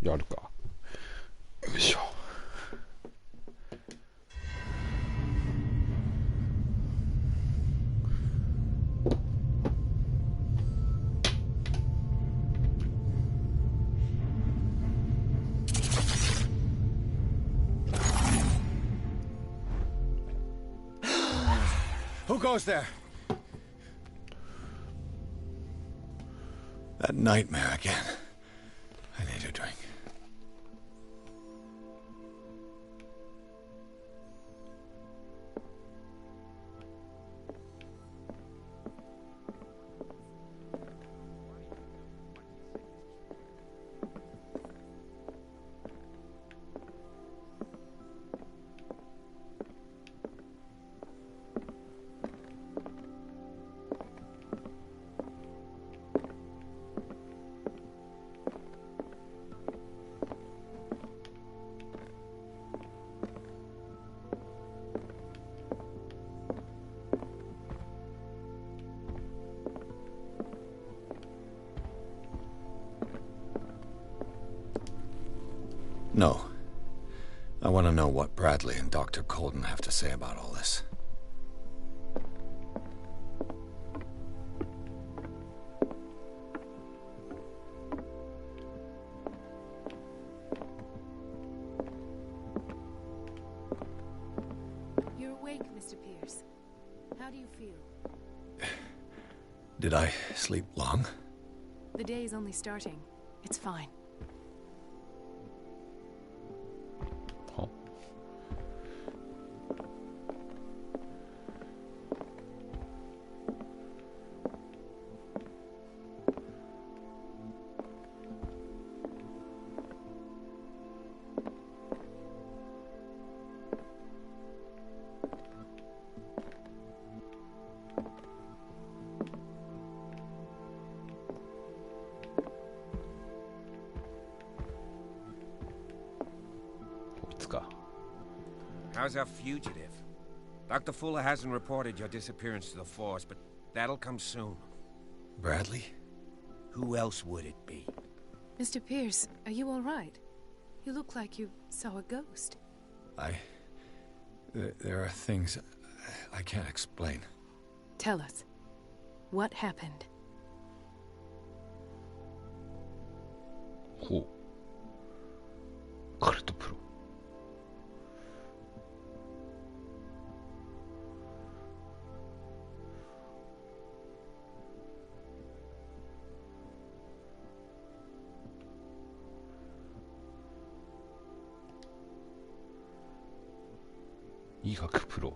やるか。よいしょ。Who goes there? That nightmare again. I need a drink. No. I want to know what Bradley and Dr. Colden have to say about all this. You're awake, Mr. Pierce. How do you feel? Did I sleep long? The day is only starting. It's fine. はこいつか。 How's our fugitive? Dr. Fuller hasn't reported your disappearance to the force, but that'll come soon. Bradley? Who else would it be? Mr. Pierce, are you all right? You look like you saw a ghost. There are things I can't explain. Tell us. What happened? ほう。カルトプロ。医学プロ。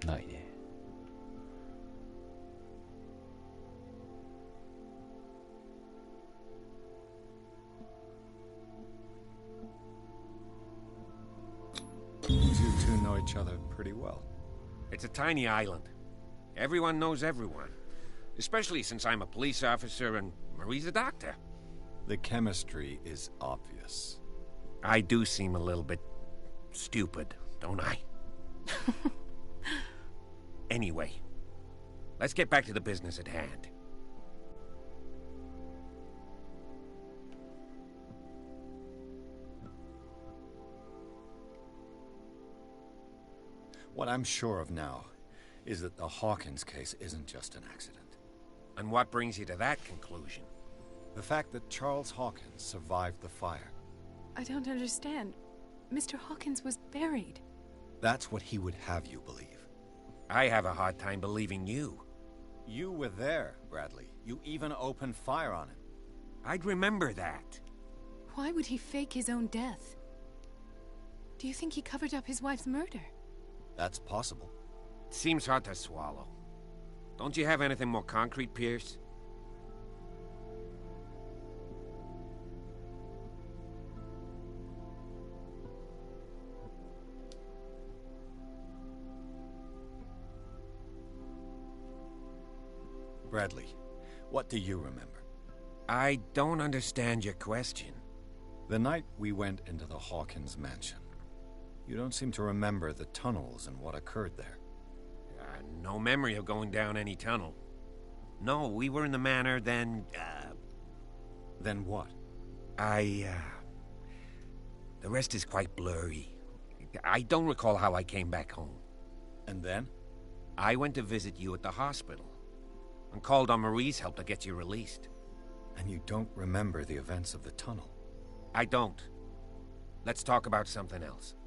ないね。You two know each other pretty well. It's a tiny island. Everyone knows everyone. Especially since I'm a police officer and Marie's a doctor. The chemistry is obvious. I do seem a little bit stupid, don't I? Anyway, let's get back to the business at hand. What I'm sure of now is that the Hawkins case isn't just an accident. And what brings you to that conclusion? The fact that Charles Hawkins survived the fire. I don't understand. Mr. Hawkins was buried. That's what he would have you believe. I have a hard time believing you. You were there, Bradley. You even opened fire on him. I'd remember that. Why would he fake his own death? Do you think he covered up his wife's murder? That's possible. Seems hard to swallow. Don't you have anything more concrete, Pierce? Bradley, what do you remember? I don't understand your question. The night we went into the Hawkins mansion. You don't seem to remember the tunnels and what occurred there. No memory of going down any tunnel. No, we were in the manor, then, Then what? The rest is quite blurry. I don't recall how I came back home. And then? I went to visit you at the hospital, and called on Marie's help to get you released. And you don't remember the events of the tunnel? I don't. Let's talk about something else.「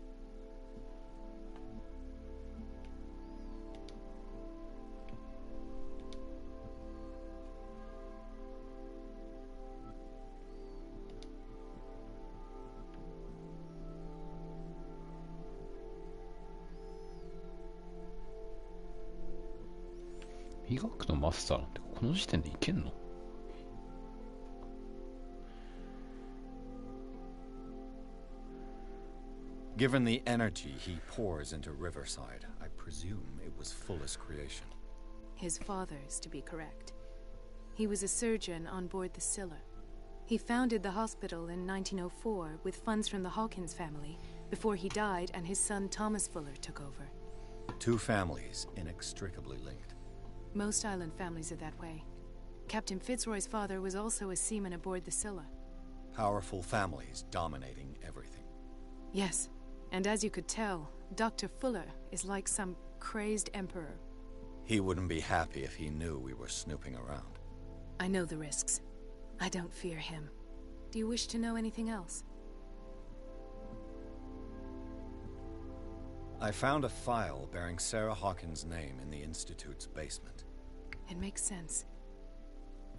医学のマスター」なんてこの時点でいけんの？ Given the energy he pours into Riverside, I presume it was Fuller's creation. His father's, to be correct. He was a surgeon on board the Scylla. He founded the hospital in 1904 with funds from the Hawkins family before he died and his son Thomas Fuller took over. Two families inextricably linked. Most island families are that way. Captain Fitzroy's father was also a seaman aboard the Scylla. Powerful families dominating everything. Yes, and as you could tell, Dr. Fuller is like some crazed emperor. He wouldn't be happy if he knew we were snooping around. I know the risks. I don't fear him. Do you wish to know anything else? I found a file bearing Sarah Hawkins' name in the Institute's basement. It makes sense.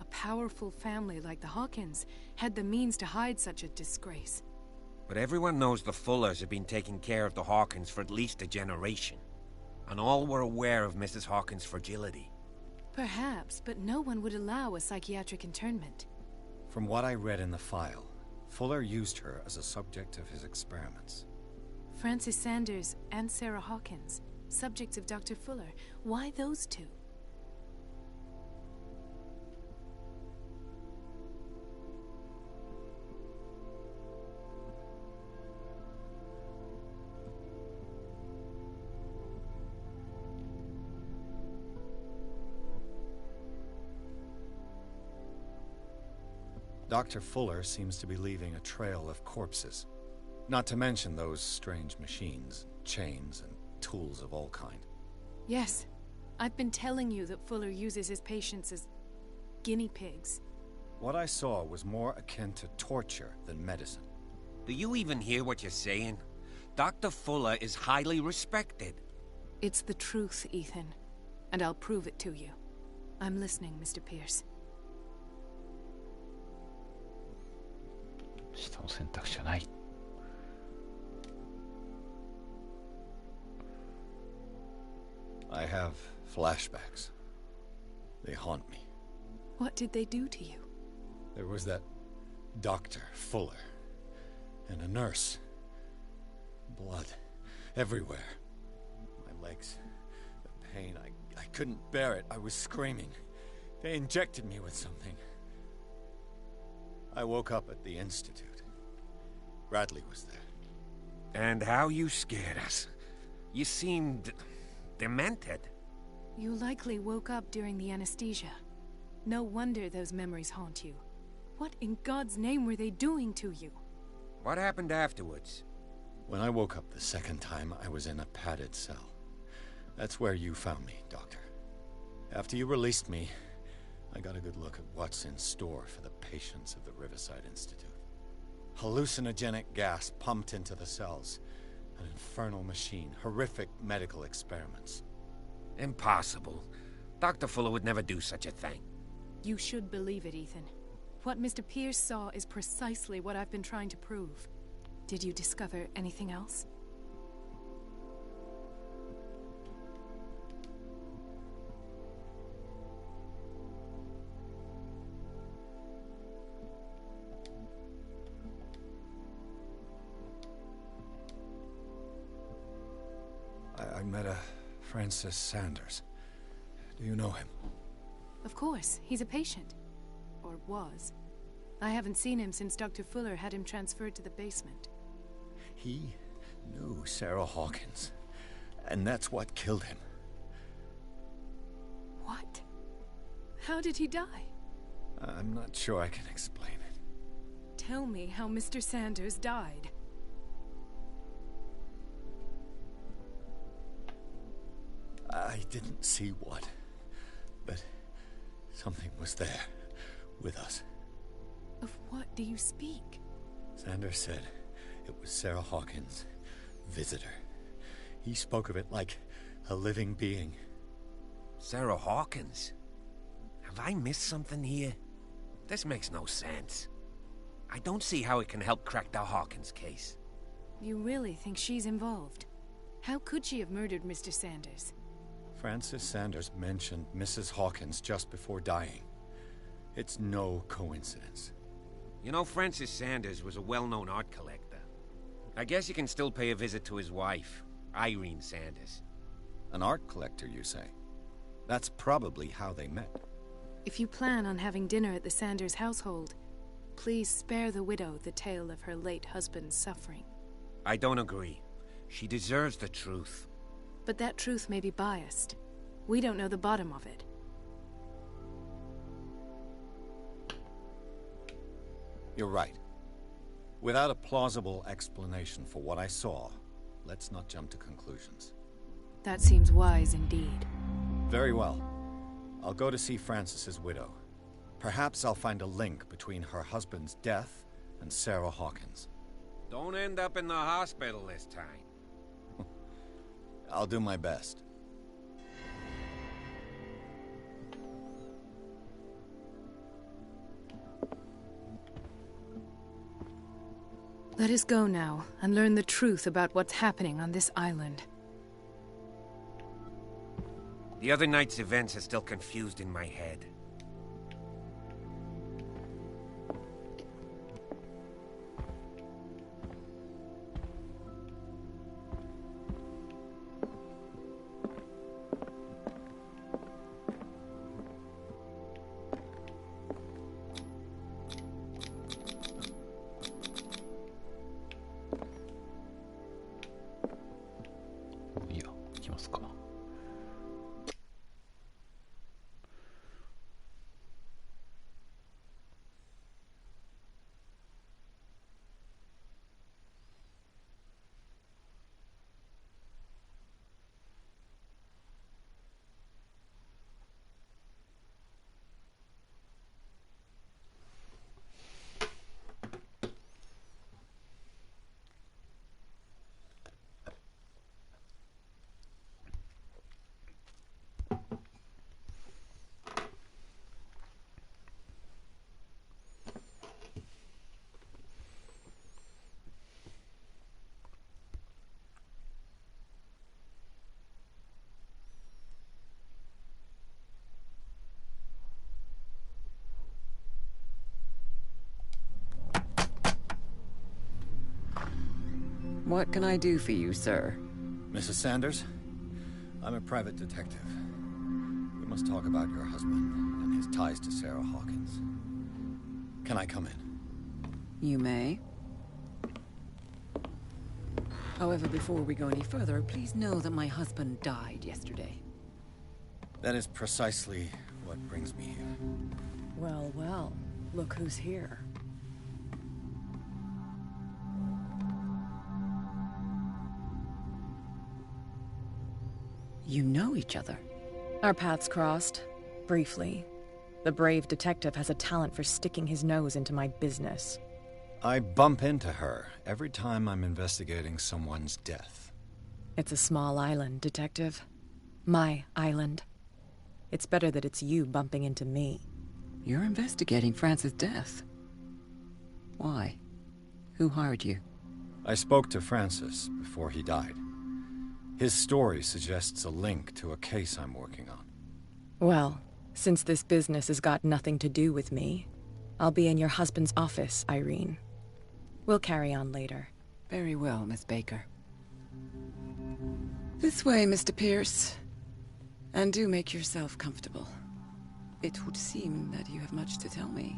A powerful family like the Hawkins had the means to hide such a disgrace. But everyone knows the Fullers have been taking care of the Hawkins for at least a generation. And all were aware of Mrs. Hawkins' fragility. Perhaps, but no one would allow a psychiatric internment. From what I read in the file, Fuller used her as a subject of his experiments. Francis Sanders and Sarah Hawkins, subjects of Dr. Fuller. Why those two? Dr. Fuller seems to be leaving a trail of corpses. Not to mention those strange machines, chains, and tools of all kind. Yes. I've been telling you that Fuller uses his patients as guinea pigs. What I saw was more akin to torture than medicine. Do you even hear what you're saying? Dr. Fuller is highly respected. It's the truth, Ethan. And I'll prove it to you. I'm listening, Mr. Pierce. 下の選択肢はない。I have flashbacks. They haunt me. What did they do to you? There was that Dr. Fuller and a nurse. Blood everywhere. My legs, the pain, I couldn't bear it. I was screaming. They injected me with something. I woke up at the Institute. Bradley was there. And how you scared us. You seemed demented. You likely woke up during the anesthesia. No wonder those memories haunt you. What in God's name were they doing to you? What happened afterwards? When I woke up the second time, I was in a padded cell. That's where you found me, Doctor. After you released me, I got a good look at what's in store for the patients of the Riverside Institute. Hallucinogenic gas pumped into the cells. An infernal machine. Horrific medical experiments. Impossible. Dr. Fuller would never do such a thing. You should believe it, Ethan. What Mr. Pierce saw is precisely what I've been trying to prove. Did you discover anything else? I met a Francis Sanders. Do you know him? Of course. He's a patient. Or was. I haven't seen him since Dr. Fuller had him transferred to the basement. He knew Sarah Hawkins. And that's what killed him. What? How did he die? I'm not sure I can explain it. tell me how Mr. Sanders died? I didn't see what, but something was there, with us. Of what do you speak? Sanders said it was Sarah Hawkins' visitor. He spoke of it like a living being. Sarah Hawkins? Have I missed something here? This makes no sense. I don't see how it can help crack the Hawkins case. You really think she's involved? How could she have murdered Mr. Sanders? Francis Sanders mentioned Mrs. Hawkins just before dying. It's no coincidence. You know, Francis Sanders was a well-known art collector. I guess you can still pay a visit to his wife, Irene Sanders. An art collector, you say? That's probably how they met. If you plan on having dinner at the Sanders household, please spare the widow the tale of her late husband's suffering. I don't agree. She deserves the truth. But that truth may be biased. We don't know the bottom of it. You're right. Without a plausible explanation for what I saw, let's not jump to conclusions. That seems wise indeed. Very well. I'll go to see Francis's widow. Perhaps I'll find a link between her husband's death and Sarah Hawkins. Don't end up in the hospital this time. I'll do my best. Let us go now and learn the truth about what's happening on this island. The other night's events are still confused in my head. What can I do for you, sir? Mrs. Sanders? I'm a private detective. We must talk about your husband and his ties to Sarah Hawkins. Can I come in? You may. However, before we go any further, please know that my husband died yesterday. That is precisely what brings me here. Well, well, look who's here. You know each other. Our paths crossed, briefly. The brave detective has a talent for sticking his nose into my business. I bump into her every time I'm investigating someone's death. It's a small island, Detective. My island. It's better that it's you bumping into me. You're investigating Francis' death. Why? Who hired you? I spoke to Francis before he died. His story suggests a link to a case I'm working on. Well, since this business has got nothing to do with me, I'll be in your husband's office, Irene. We'll carry on later. Very well, Miss Baker. This way, Mr. Pierce. And do make yourself comfortable. It would seem that you have much to tell me.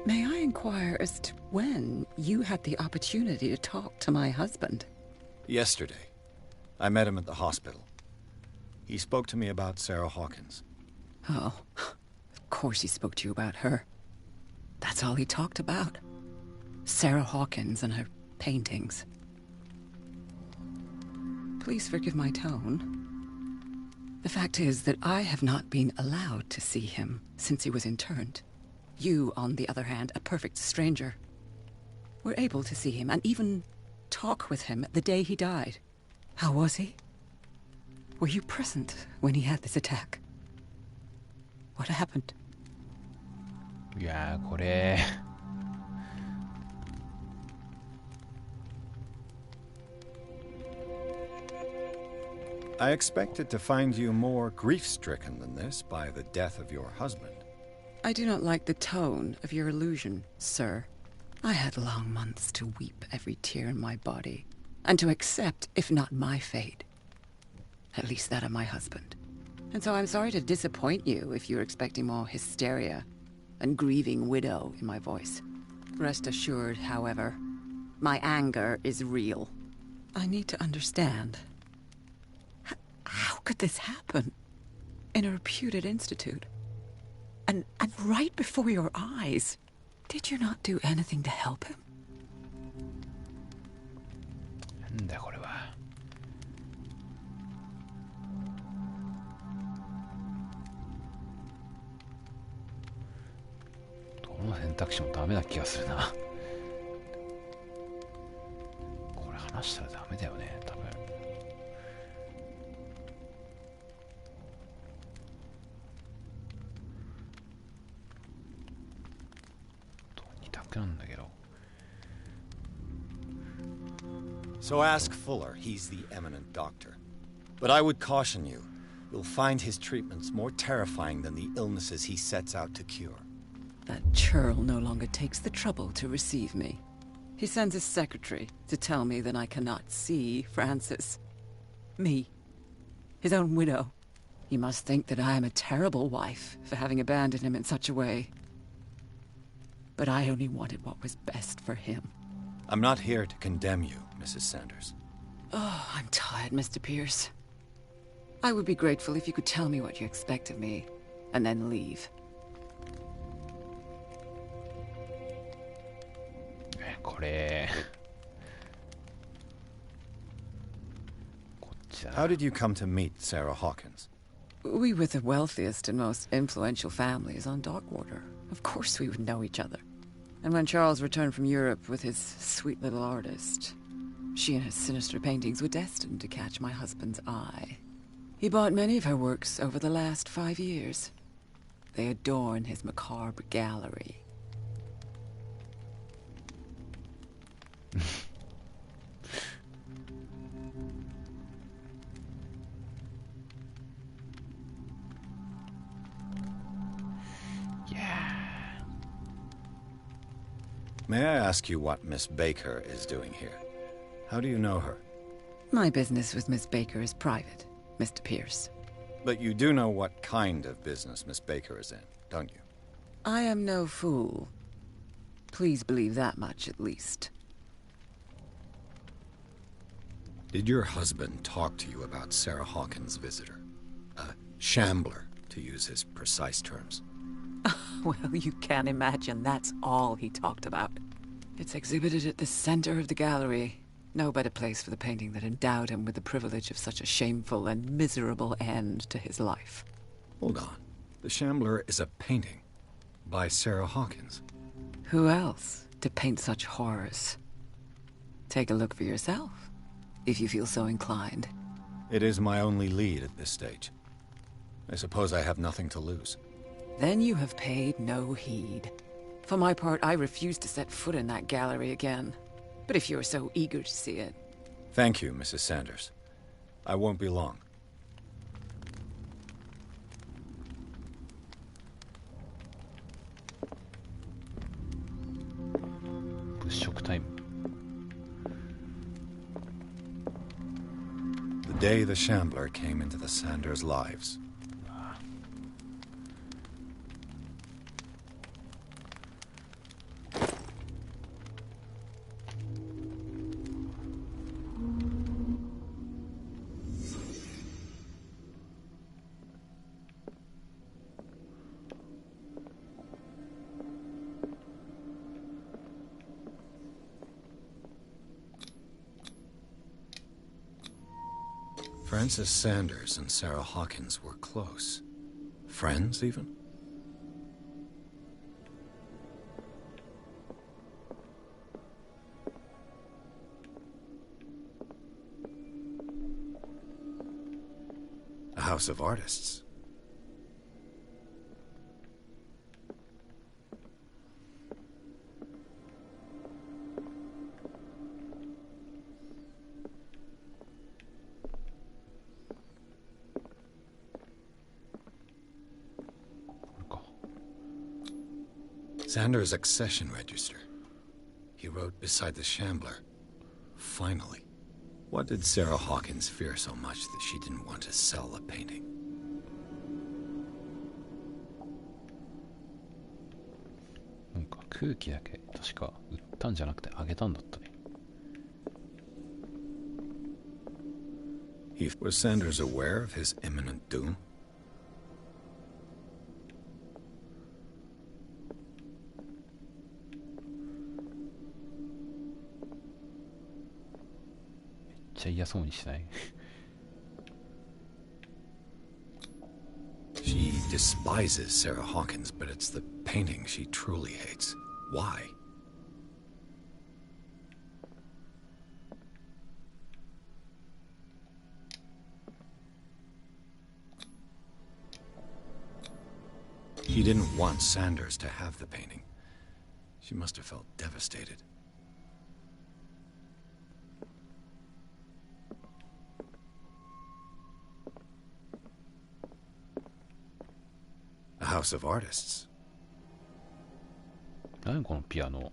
May I inquire as to when you had the opportunity to talk to my husband? Yesterday, I met him at the hospital. He spoke to me about Sarah Hawkins. Oh, of course he spoke to you about her. That's all he talked about. Sarah Hawkins and her paintings. Please forgive my tone. The fact is that I have not been allowed to see him since he was interned. You, on the other hand, a perfect stranger, were able to see him and even talk with him the day he died. How was he? Were you present when he had this attack? What happened? いやーこれ I expected to find you more grief-stricken than this by the death of your husband. I do not like the tone of your allusion, sir. I had long months to weep every tear in my body, and to accept, if not my fate, at least that of my husband. And so I'm sorry to disappoint you if you're expecting more hysteria and grieving widow in my voice. Rest assured, however, my anger is real. I need to understand. How could this happen? In a reputed institute? And right before your eyes? Did you not do anything to help him? なんだこれは。どの選択肢もダメな気がするな。これ話したらダメだよね、多分。二択なんだけど。 So ask Fuller, he's the eminent doctor. But I would caution you, you'll find his treatments more terrifying than the illnesses he sets out to cure. That churl no longer takes the trouble to receive me. He sends his secretary to tell me that I cannot see Francis. Me. His own widow. He must think that I am a terrible wife for having abandoned him in such a way. But I only wanted what was best for him. I'm not here to condemn you, Mrs. Sanders. Oh, I'm tired, Mr. Pierce. I would be grateful if you could tell me what you expect of me, and then leave. これこっちだな。 How did you come to meet Sarah Hawkins? We were the wealthiest and most influential families on Darkwater. Of course we would know each other. And when Charles returned from Europe with his sweet little artist, she and her sinister paintings were destined to catch my husband's eye. He bought many of her works over the last 5 years. They adorn his macabre gallery. May I ask you what Miss Baker is doing here? How do you know her? My business with Miss Baker is private, Mr. Pierce. But you do know what kind of business Miss Baker is in, don't you? I am no fool. Please believe that much, at least. Did your husband talk to you about Sarah Hawkins' visitor? A shambler, to use his precise terms. Well, you can imagine that's all he talked about. It's exhibited at the center of the gallery. No better place for the painting that endowed him with the privilege of such a shameful and miserable end to his life. Hold on. The Shambler is a painting by Sarah Hawkins. Who else to paint such horrors? Take a look for yourself, if you feel so inclined. It is my only lead at this stage. I suppose I have nothing to lose. Then you have paid no heed. For my part, I refuse to set foot in that gallery again. But if you're so eager to see it... Thank you, Mrs. Sanders. I won't be long. Time. The day the Shambler came into the Sanders' lives. Francis Sanders and Sarah Hawkins were close. Friends, even? A house of artists. Sanders' accession register. He wrote beside the Shambler, "Finally." What did Sarah Hawkins fear so much that she didn't want to sell the painting? なんか空気だけ確か売ったんじゃなくてあげたんだったね。Was Sanders aware of his imminent doom? She despises Sarah Hawkins, but it's the painting she truly hates. Why? She didn't want Sanders to have the painting. She must have felt devastated. A house of artists. 何このピアノ。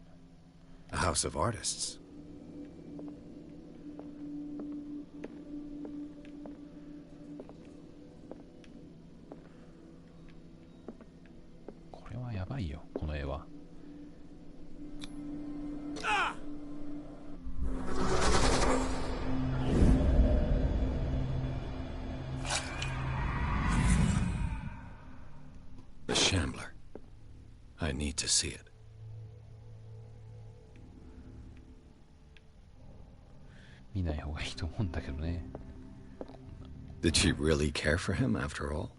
A house of artists. The Shambler. I need to see it. 見ない方がいいと思うんだけどね。Did she really care for him after all?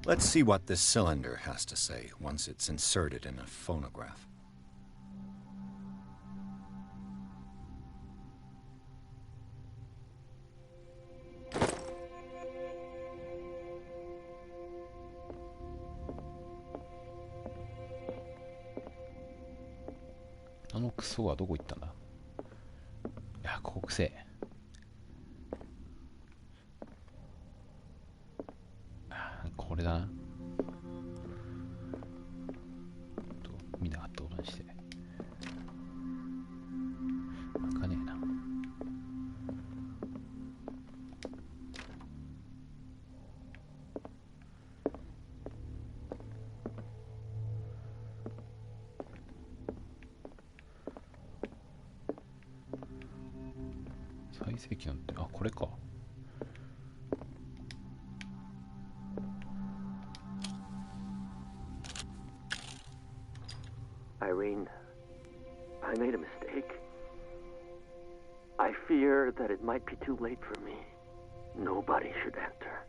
。Let's see what this cylinder has to say once it's inserted in a phonograph.あのクソはどこ行ったんだ。いや、ここくせえ。これだな。見なかったことにして。開かねえな。最盛期のってこれか。 Irene, I made a mistake. I fear that it might be too late for me. Nobody should enter,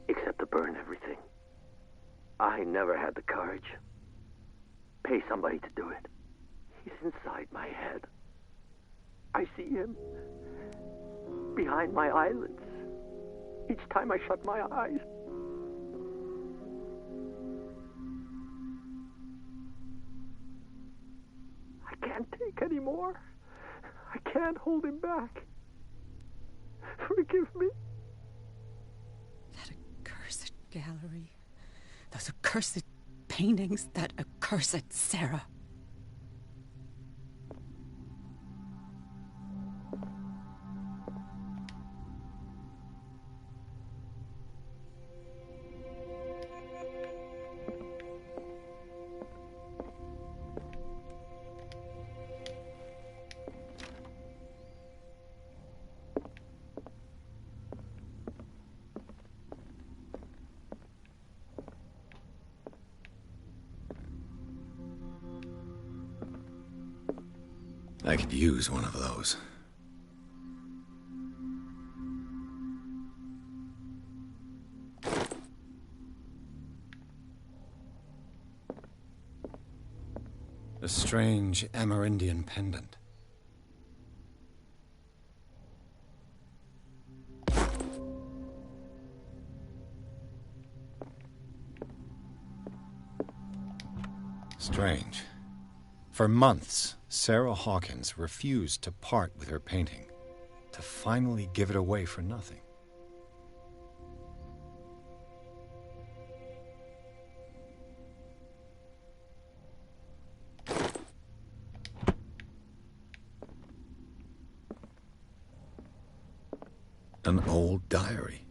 except to burn everything. I never had the courage. Pay somebody to do it. He's inside my head. I see him behind my eyelids each time I shut my eyes. I can't take any more. I can't hold him back. Forgive me. That accursed gallery. Those accursed paintings. That accursed Sarah. I could use one of those. A strange Amerindian pendant. Strange. For months, Sarah Hawkins refused to part with her painting, to finally give it away for nothing. An old diary.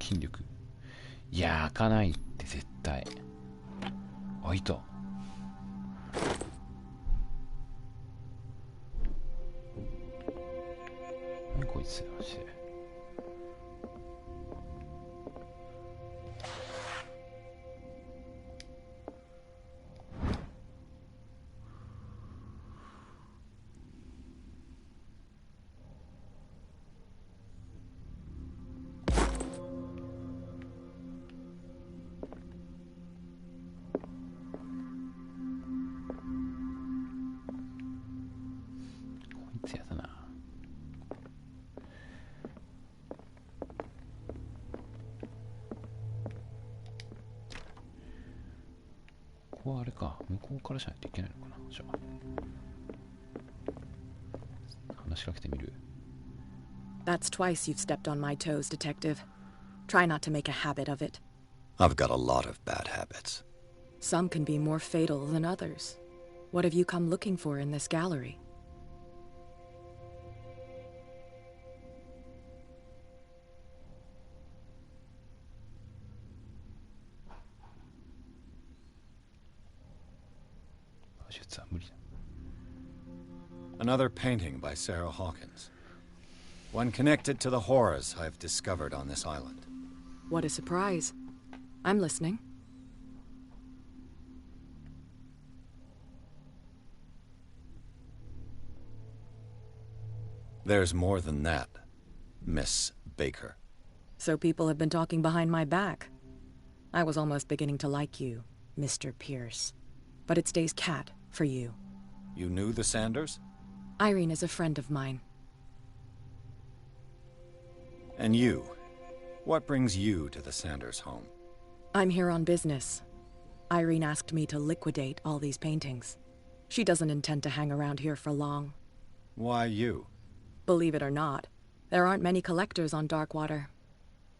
筋力。いや開かないって絶対。開いた。何こいつマジで。やだな。ここはあれか、向こうからじゃないといけないのかな。じゃあ話しかけてみる。 That's twice you've stepped on my toes, Detective. Try not to make a habit of it. I've got a lot of bad habits. Some can be more fatal than others. What have you come looking for in this gallery? Another painting by Sarah Hawkins. One connected to the horrors I've discovered on this island. What a surprise. I'm listening. There's more than that, Miss Baker. So people have been talking behind my back. I was almost beginning to like you, Mr. Pierce. But it stays cat for you. You knew the Sanders? Irene is a friend of mine. And you? What brings you to the Sanders home? I'm here on business. Irene asked me to liquidate all these paintings. She doesn't intend to hang around here for long. Why you? Believe it or not, there aren't many collectors on Darkwater.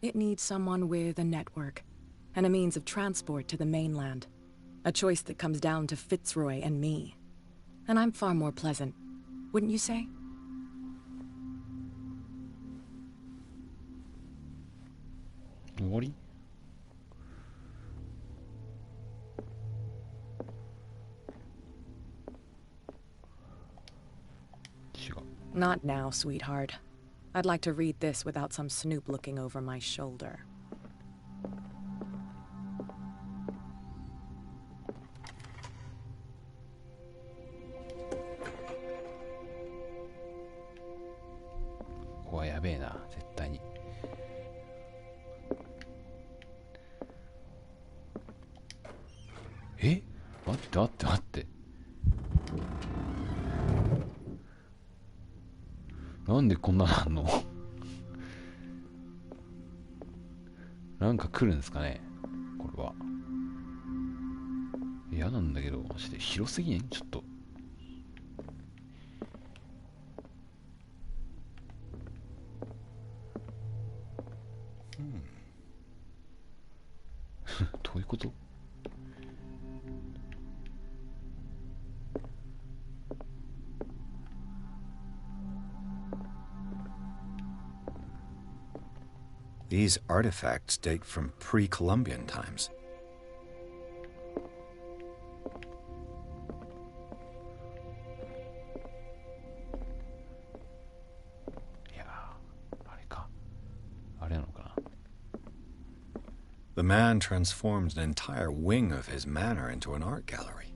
It needs someone with a network. and a means of transport to the mainland. A choice that comes down to Fitzroy and me. And I'm far more pleasant, wouldn't you say? What? Not now, sweetheart. I'd like to read this without some snoop looking over my shoulder. Oh, やべえな、絶対に。え？待って待って待って。なんでこんななんの？なんか来るんですかねこれは。嫌なんだけど、マジで広すぎん？ちょっと。どういうこと？These artifacts date from pre-Columbian times. Yeah, あれか。あれなのかな。The man transformed an entire wing of his manor into an art gallery.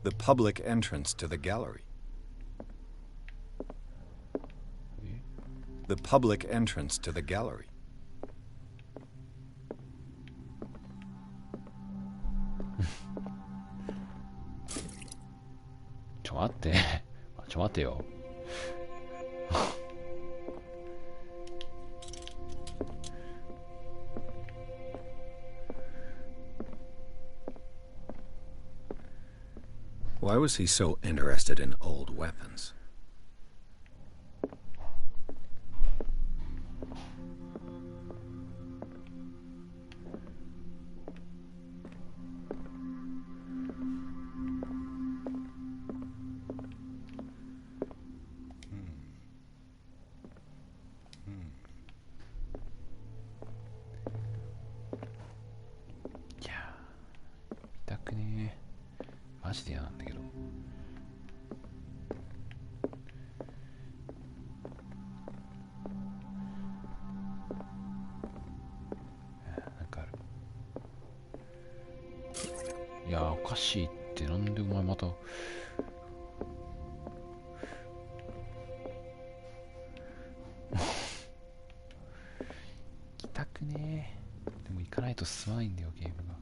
The public entrance to the gallery. The public entrance to the gallery.ちょ待って。ちょ待てよ。Why was he so interested in old weapons?いやー、痛くねー。マジで嫌なんだけど。なんかある。いやー、おかしいって。なんでお前また。痛くねー。でも行かないと進まないんだよ、ゲームが。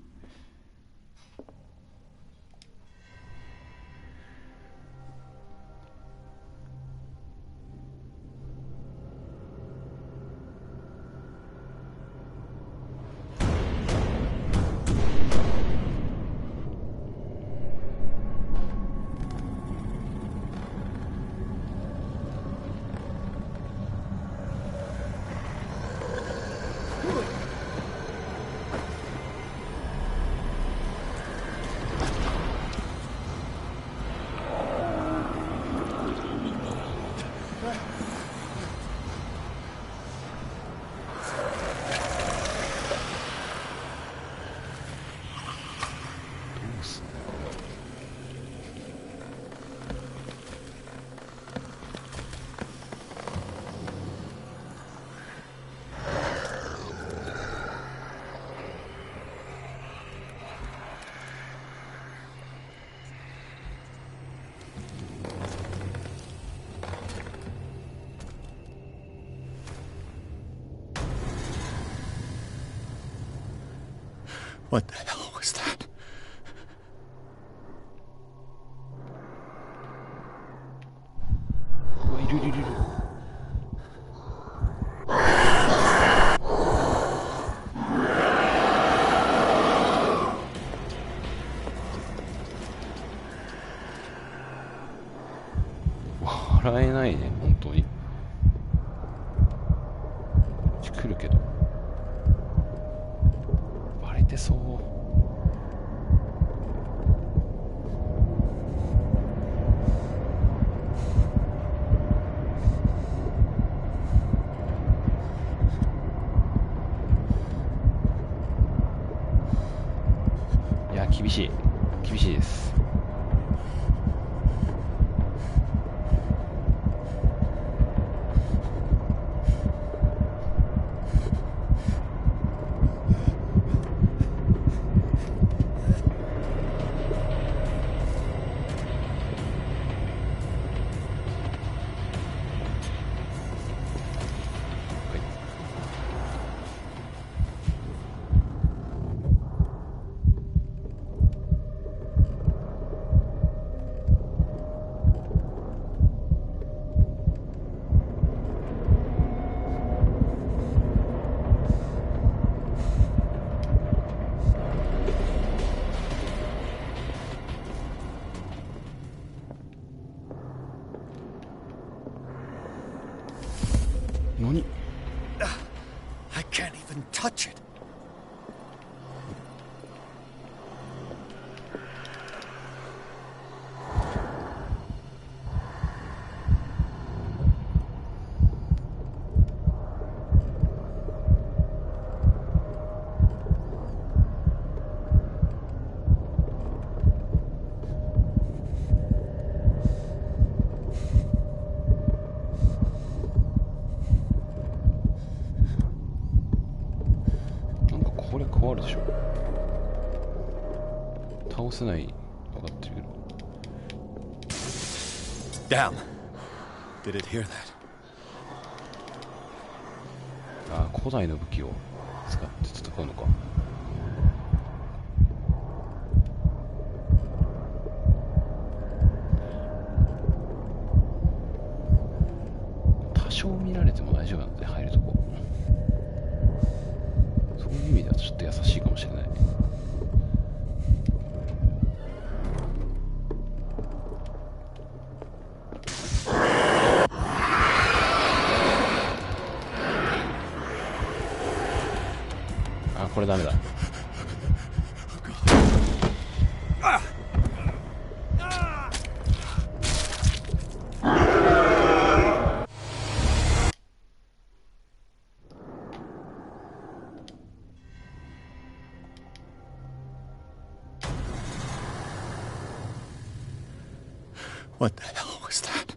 What the hell was that? 使えないね、本当に。来るけど割れてそう。いや、厳しいです。何？ I can't even touch it.これ変わるでしょ。倒せない分かってるけど。 Damn. Did it hear that? ああ、古代の武器を使って戦うのか。多少見られても大丈夫なんで、入るとこ。そういう意味ではちょっと優しいかもしれない。あ、これダメだ。What the hell was that?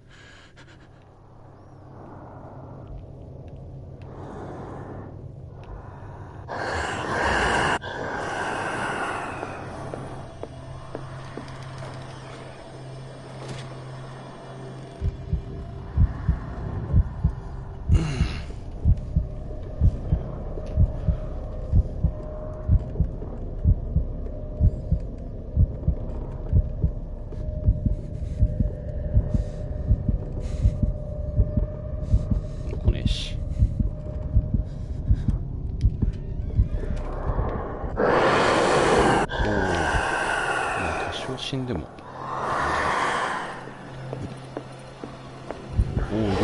死んでも。おお、いる。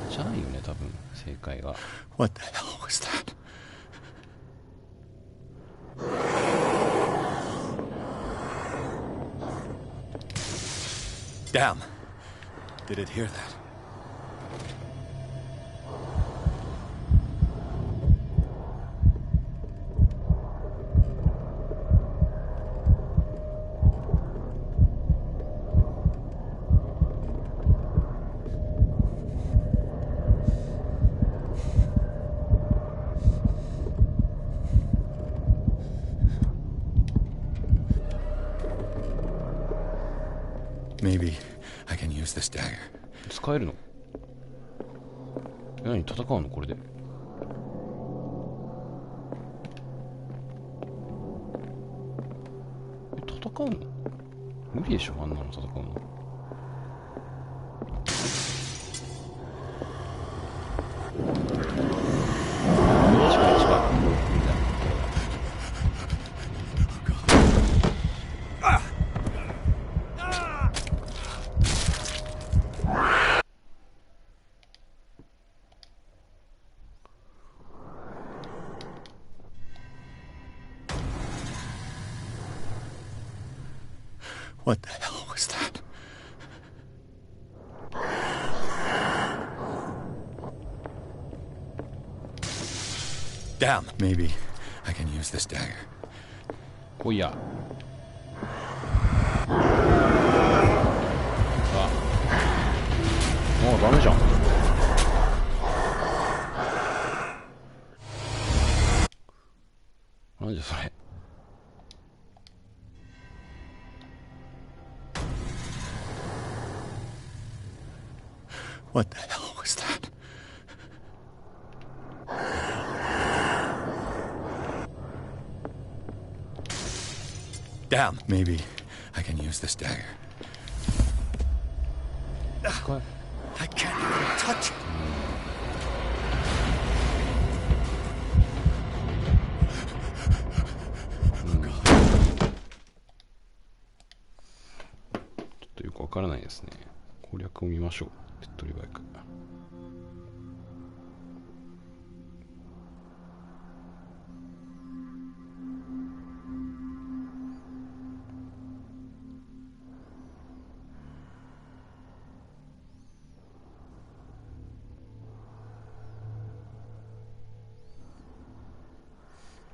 じゃないよね、多分正解が。What the hell was that? Damn. Did it hear that? Maybe I can use this dagger. 使えるの？何、戦うのこれで？戦うの？無理でしょ、あんなの戦うの。What the hell was that? Damn, maybe I can use this dagger. おいや。あ、もうダメじゃん。なんじゃそれ。What the hell was that? Damn, maybe I can use this dagger. I can't even touch it. Oh, God. ちょっとよくわからないですね。攻略を見ましょう。手っ取り早く。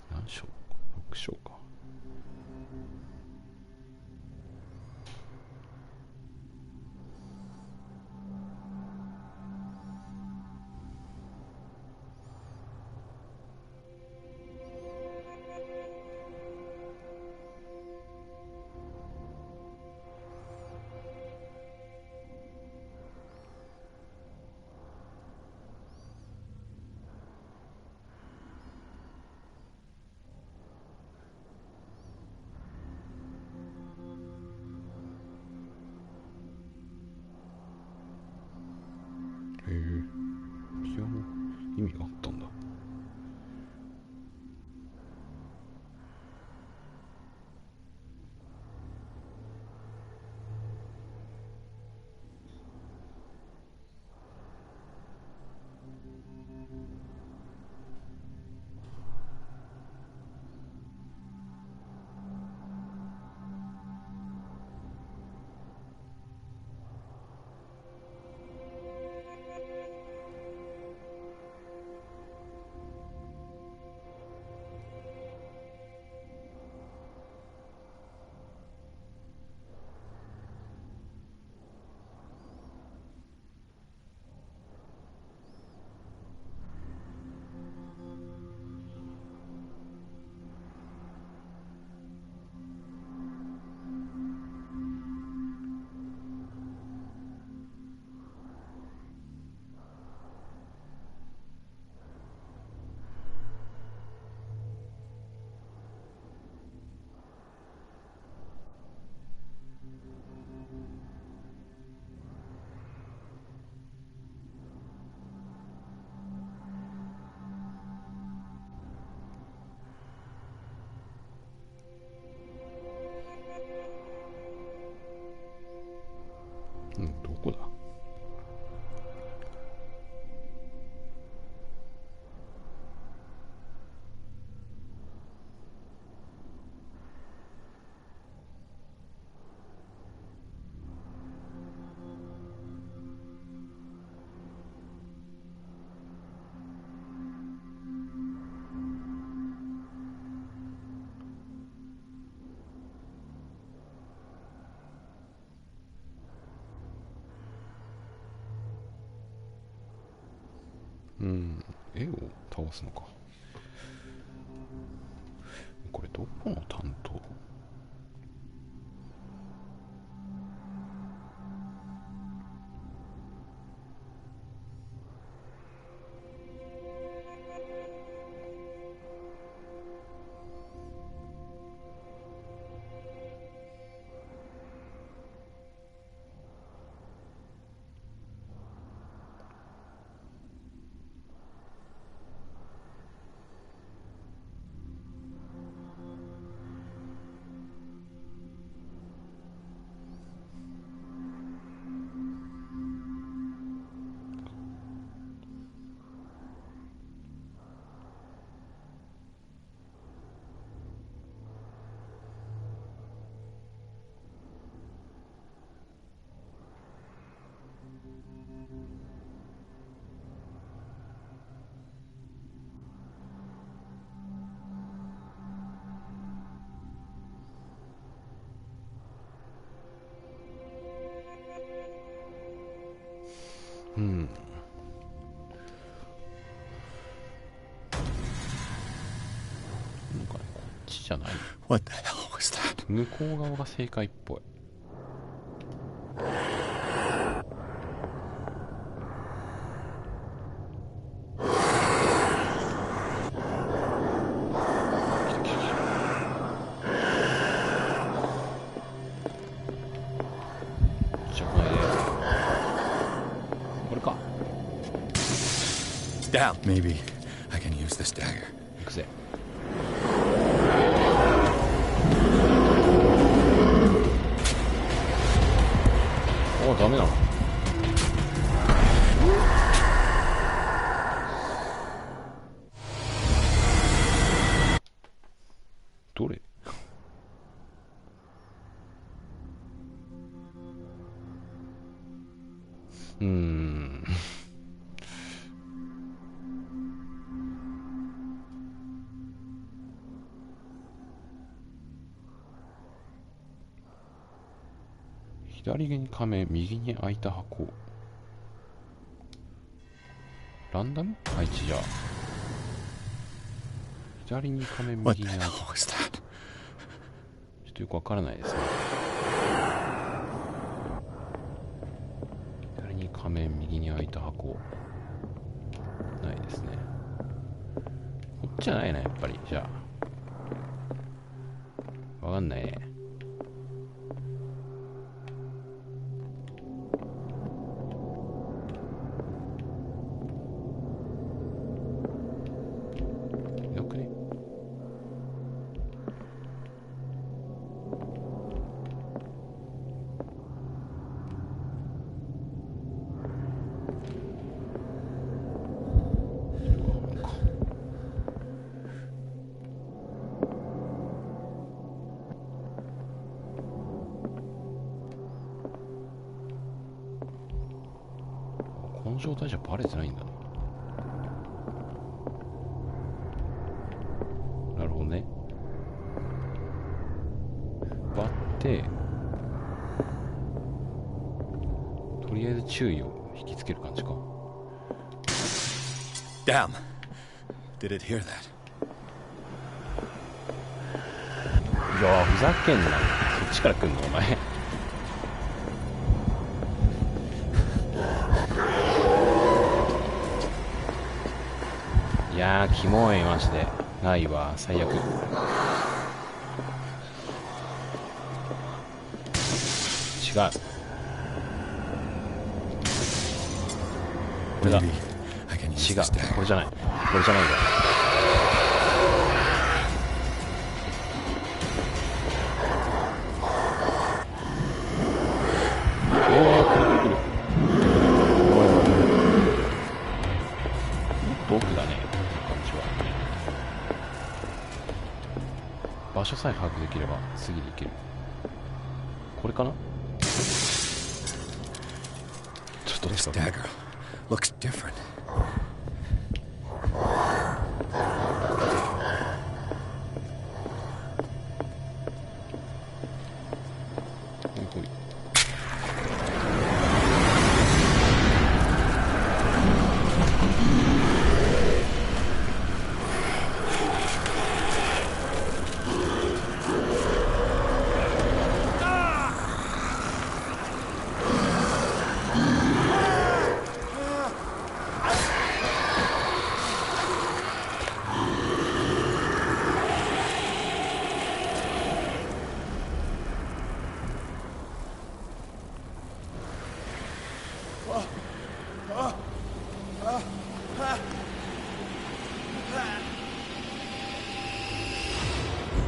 何章 ?6 章か。へえ、ピアノ意味があったんだ。うん、どこだ？うん、絵を倒すのか。これどこの担当？うんなんかねこっちじゃない。 What the hell was that? 向こう側が正解っぽい。Down. Maybe I can use this dagger. 行くぜ。お、ダメなの。どれ？左に仮面、右に開いた箱。ランダム配置じゃ。左に仮面、右に開いた箱。ちょっとよくわからないですね。左に仮面、右に開いた箱。ないですね。こっちじゃないな、やっぱり。じゃあ。わかんないね。この状態じゃバレてないんだね。なるほどね。割ってとりあえず注意を引きつける感じか。 Damn. Did it hear that? いやふざけんな。そっちから来んのお前。いやーキモいマジで。ないわ最悪。違う。これだ。違う。これじゃない。これじゃないんだ。おお、来る来る来る。おいおい。もっと奥だね。感じは。場所さえ把握できれば次に行ける。これかな？ちょっとThis dagger looks different.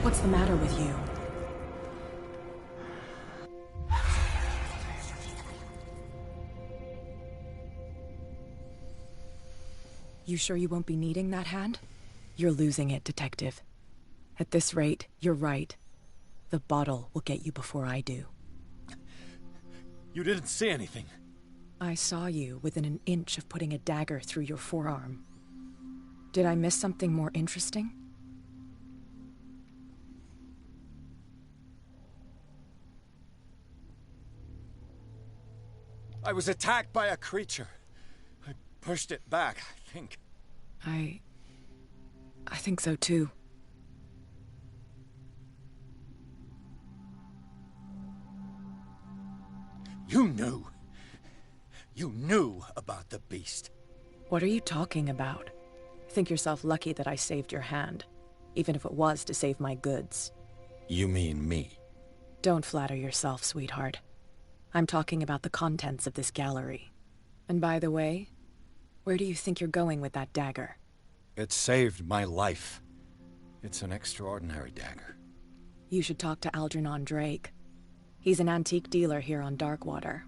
？What's the matter with you? You sure you won't be needing that hand? You're losing it, Detective. At this rate, you're right. The bottle will get you before I do. You didn't see anything. I saw you within an inch of putting a dagger through your forearm. Did I miss something more interesting? I was attacked by a creature. pushed it back, I think. I think so too. You knew. You knew about the beast. What are you talking about? Think yourself lucky that I saved your hand, even if it was to save my goods. You mean me? Don't flatter yourself, sweetheart. I'm talking about the contents of this gallery. And by the way, where do you think you're going with that dagger? It saved my life. It's an extraordinary dagger. You should talk to Algernon Drake. He's an antique dealer here on Darkwater.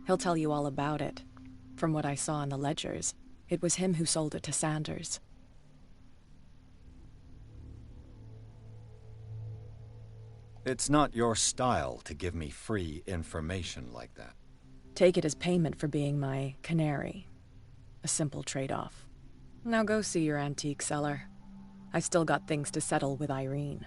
He'll tell you all about it. From what I saw in the ledgers, it was him who sold it to Sanders. It's not your style to give me free information like that. Take it as payment for being my canary. A simple trade-off. Now go see your antique seller. I've still got things to settle with Irene.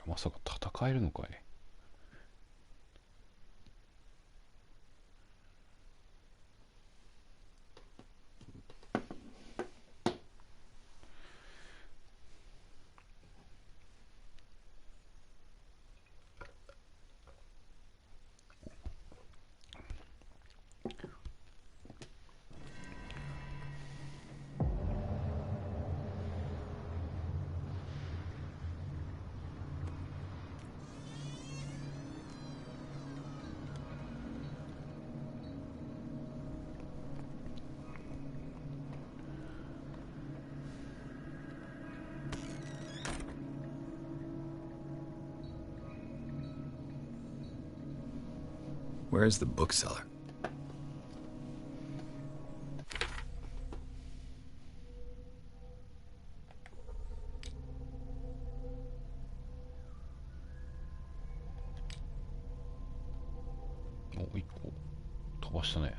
まさか戦えるのかい。Where's the bookseller?お、一個飛ばしたね。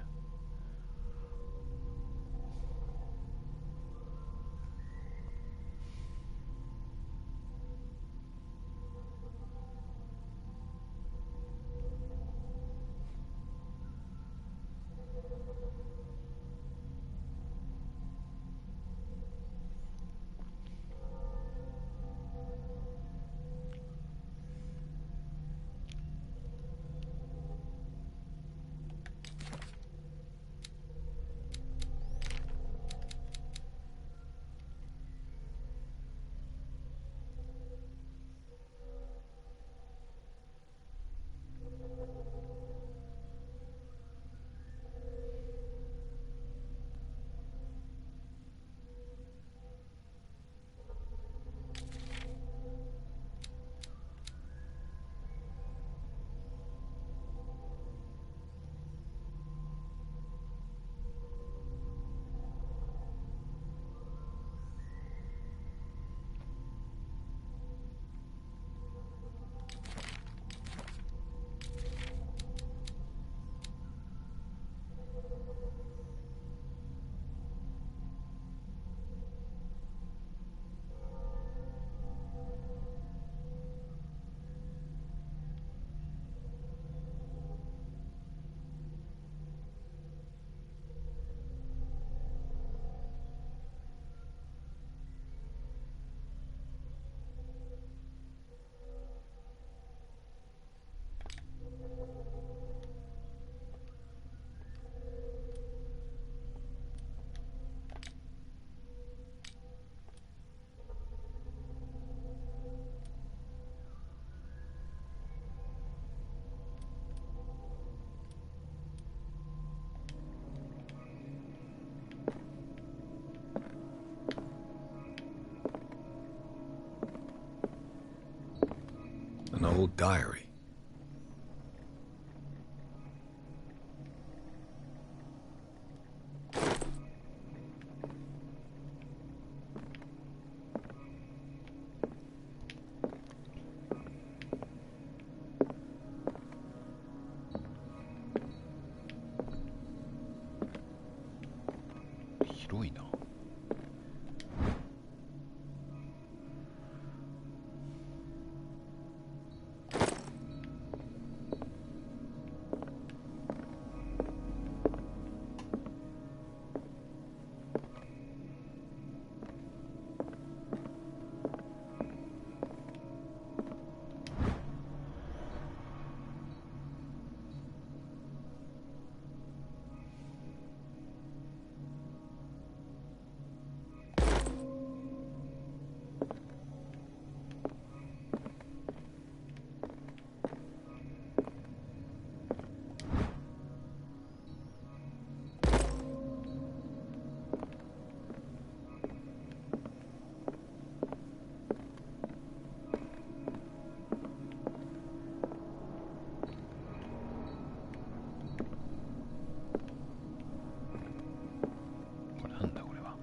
An old diary. 広いな。これなんだこれは。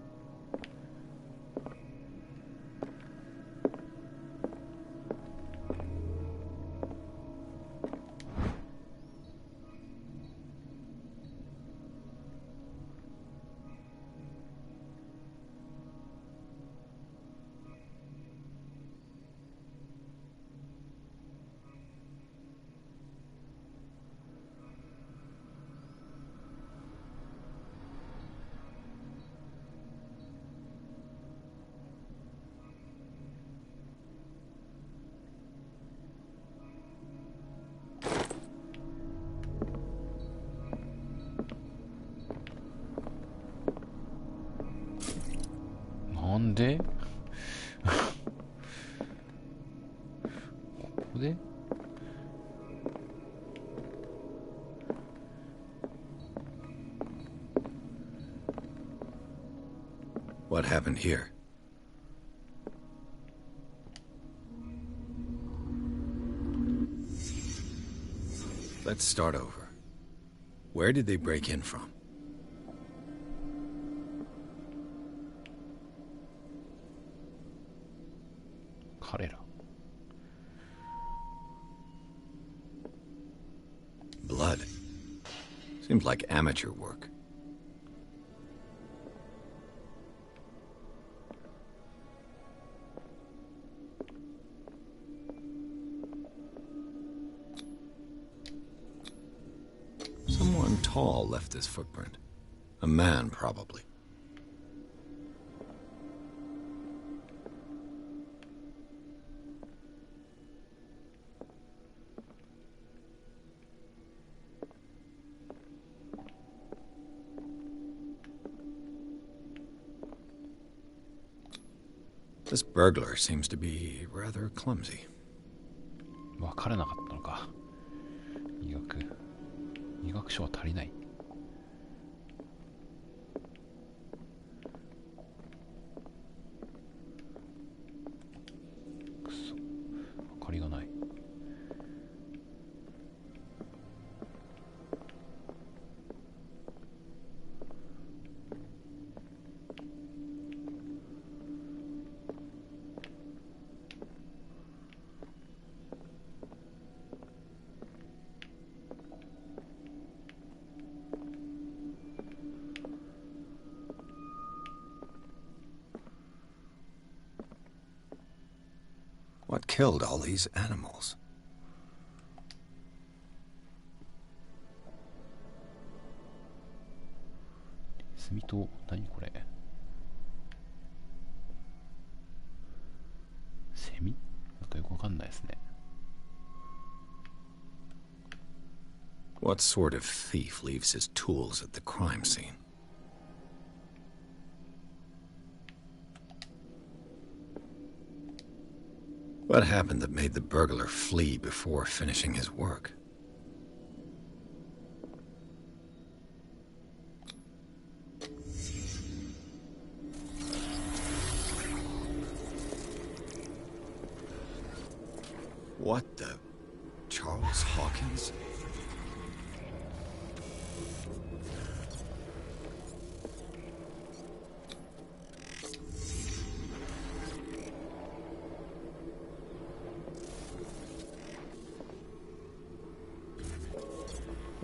なんでここでWhat happened here? Let's start over. Where did they break in from? Blood. Seems like amateur work. Someone tall left this footprint. A man, probably. This burglar seems to be rather clumsy. 分からなかったのか。医学書は足りない。くそ、明かりがない。What killed all these animals?炭と、何これ。セミ？なんかよくわかんないですね。What sort of thief leaves his tools at the crime scene? What happened that made the burglar flee before finishing his work? What the? Charles Hawkins?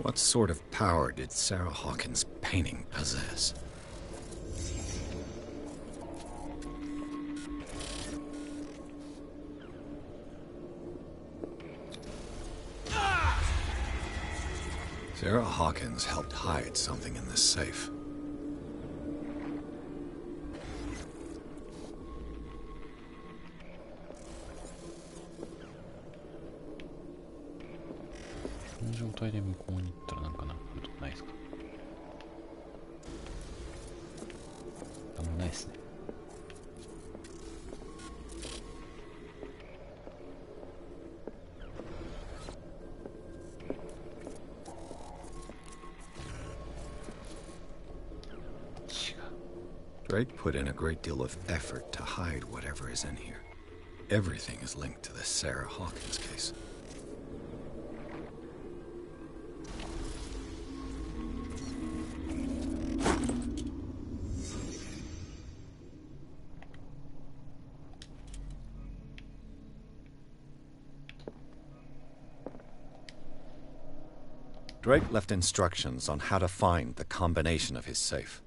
What sort of power did Sarah Hawkins' painting possess? Sarah Hawkins helped hide something in this safe.この状態で向こうに行ったらなんかなるとこないですか？なんもないですね。Drake put in a great deal of effort to hide whatever is in here. Everything is linked to this Sarah Hawkins case. Drake left instructions on how to find the combination of his safe.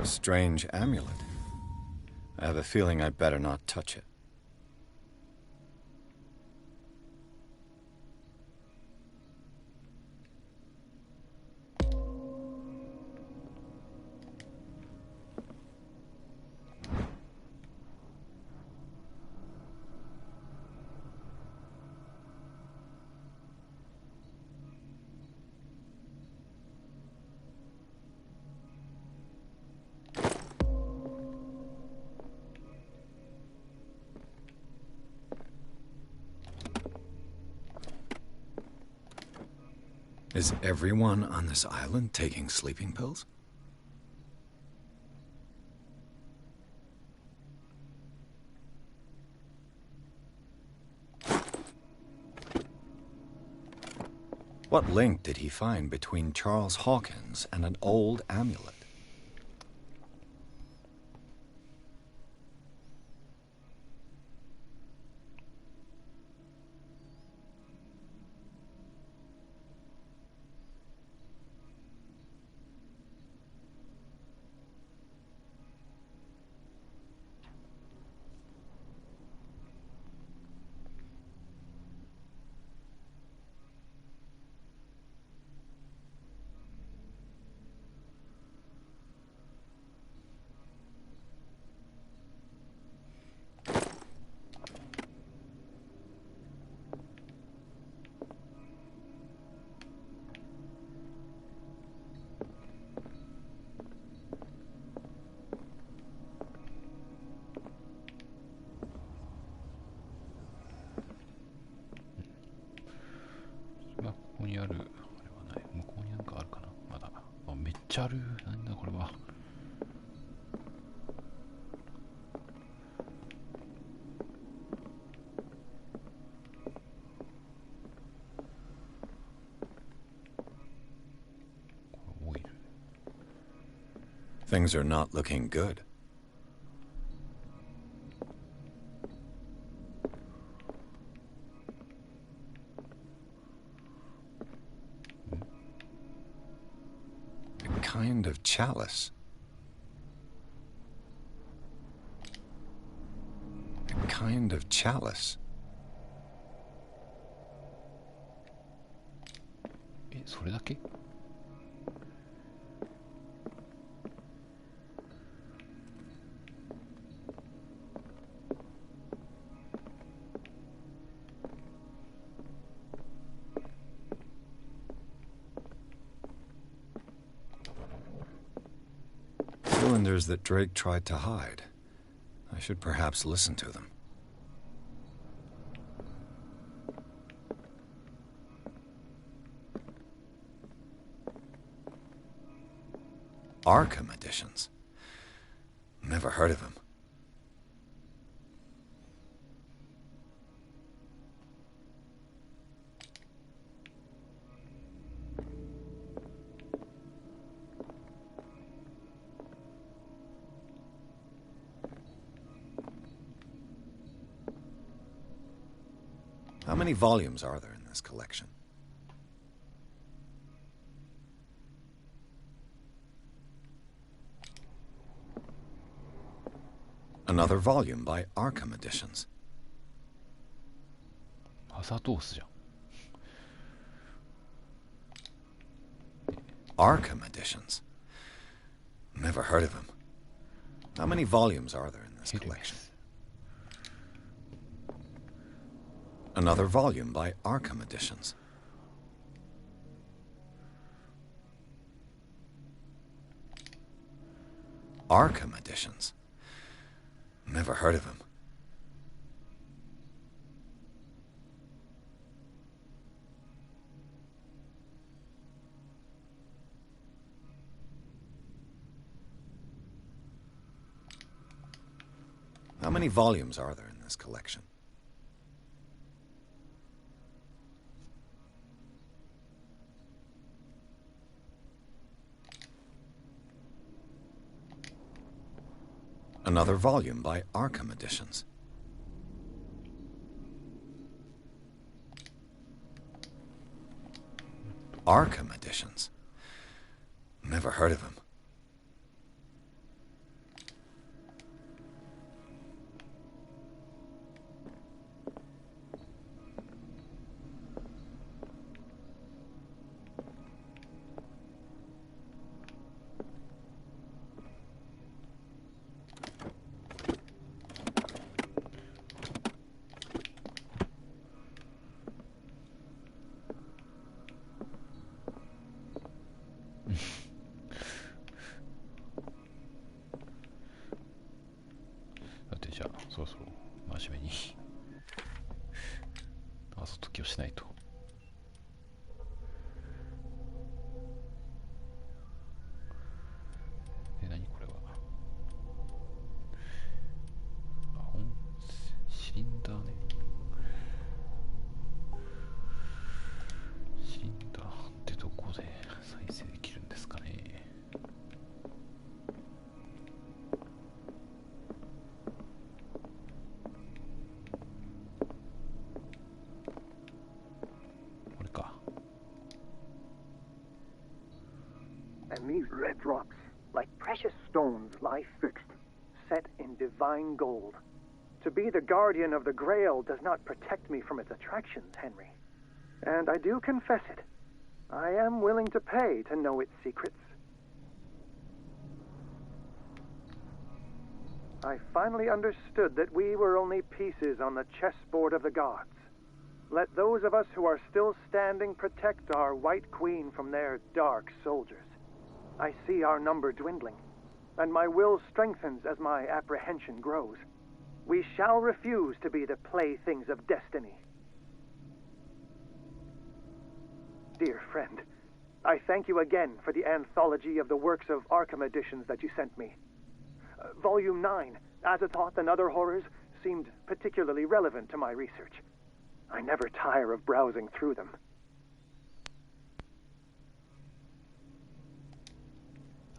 A strange amulet. I have a feeling I'd better not touch it. Is everyone on this island taking sleeping pills? What link did he find between Charles Hawkins and an old amulet? Things are not looking good. kind of chalice. A kind of chalice. それだけ？Cylinders that Drake tried to hide. I should perhaps listen to them. Arkham editions. Never heard of him. How many volumes are there in this collection? Another volume by Arkham Editions. アザトースじゃん。Arkham Editions. Never heard of him. How many volumes are there in this collection? Another volume by Arkham Editions. Arkham Editions. Never heard of him. How many volumes are there in this collection? Another volume by Arkham Editions. Arkham Editions. Never heard of him. And these red rocks, like precious stones, lie fixed, set in divine gold. To be the guardian of the Grail does not protect me from its attractions, Henry. And I do confess it. I am willing to pay to know its secrets. I finally understood that we were only pieces on the chessboard of the gods. Let those of us who are still standing protect our White Queen from their dark soldiers. I see our number dwindling, and my will strengthens as my apprehension grows. We shall refuse to be the playthings of destiny. Dear friend, I thank you again for the anthology of the works of Arkham editions that you sent me. Volume 9, Azathoth and Other Horrors, seemed particularly relevant to my research. I never tire of browsing through them.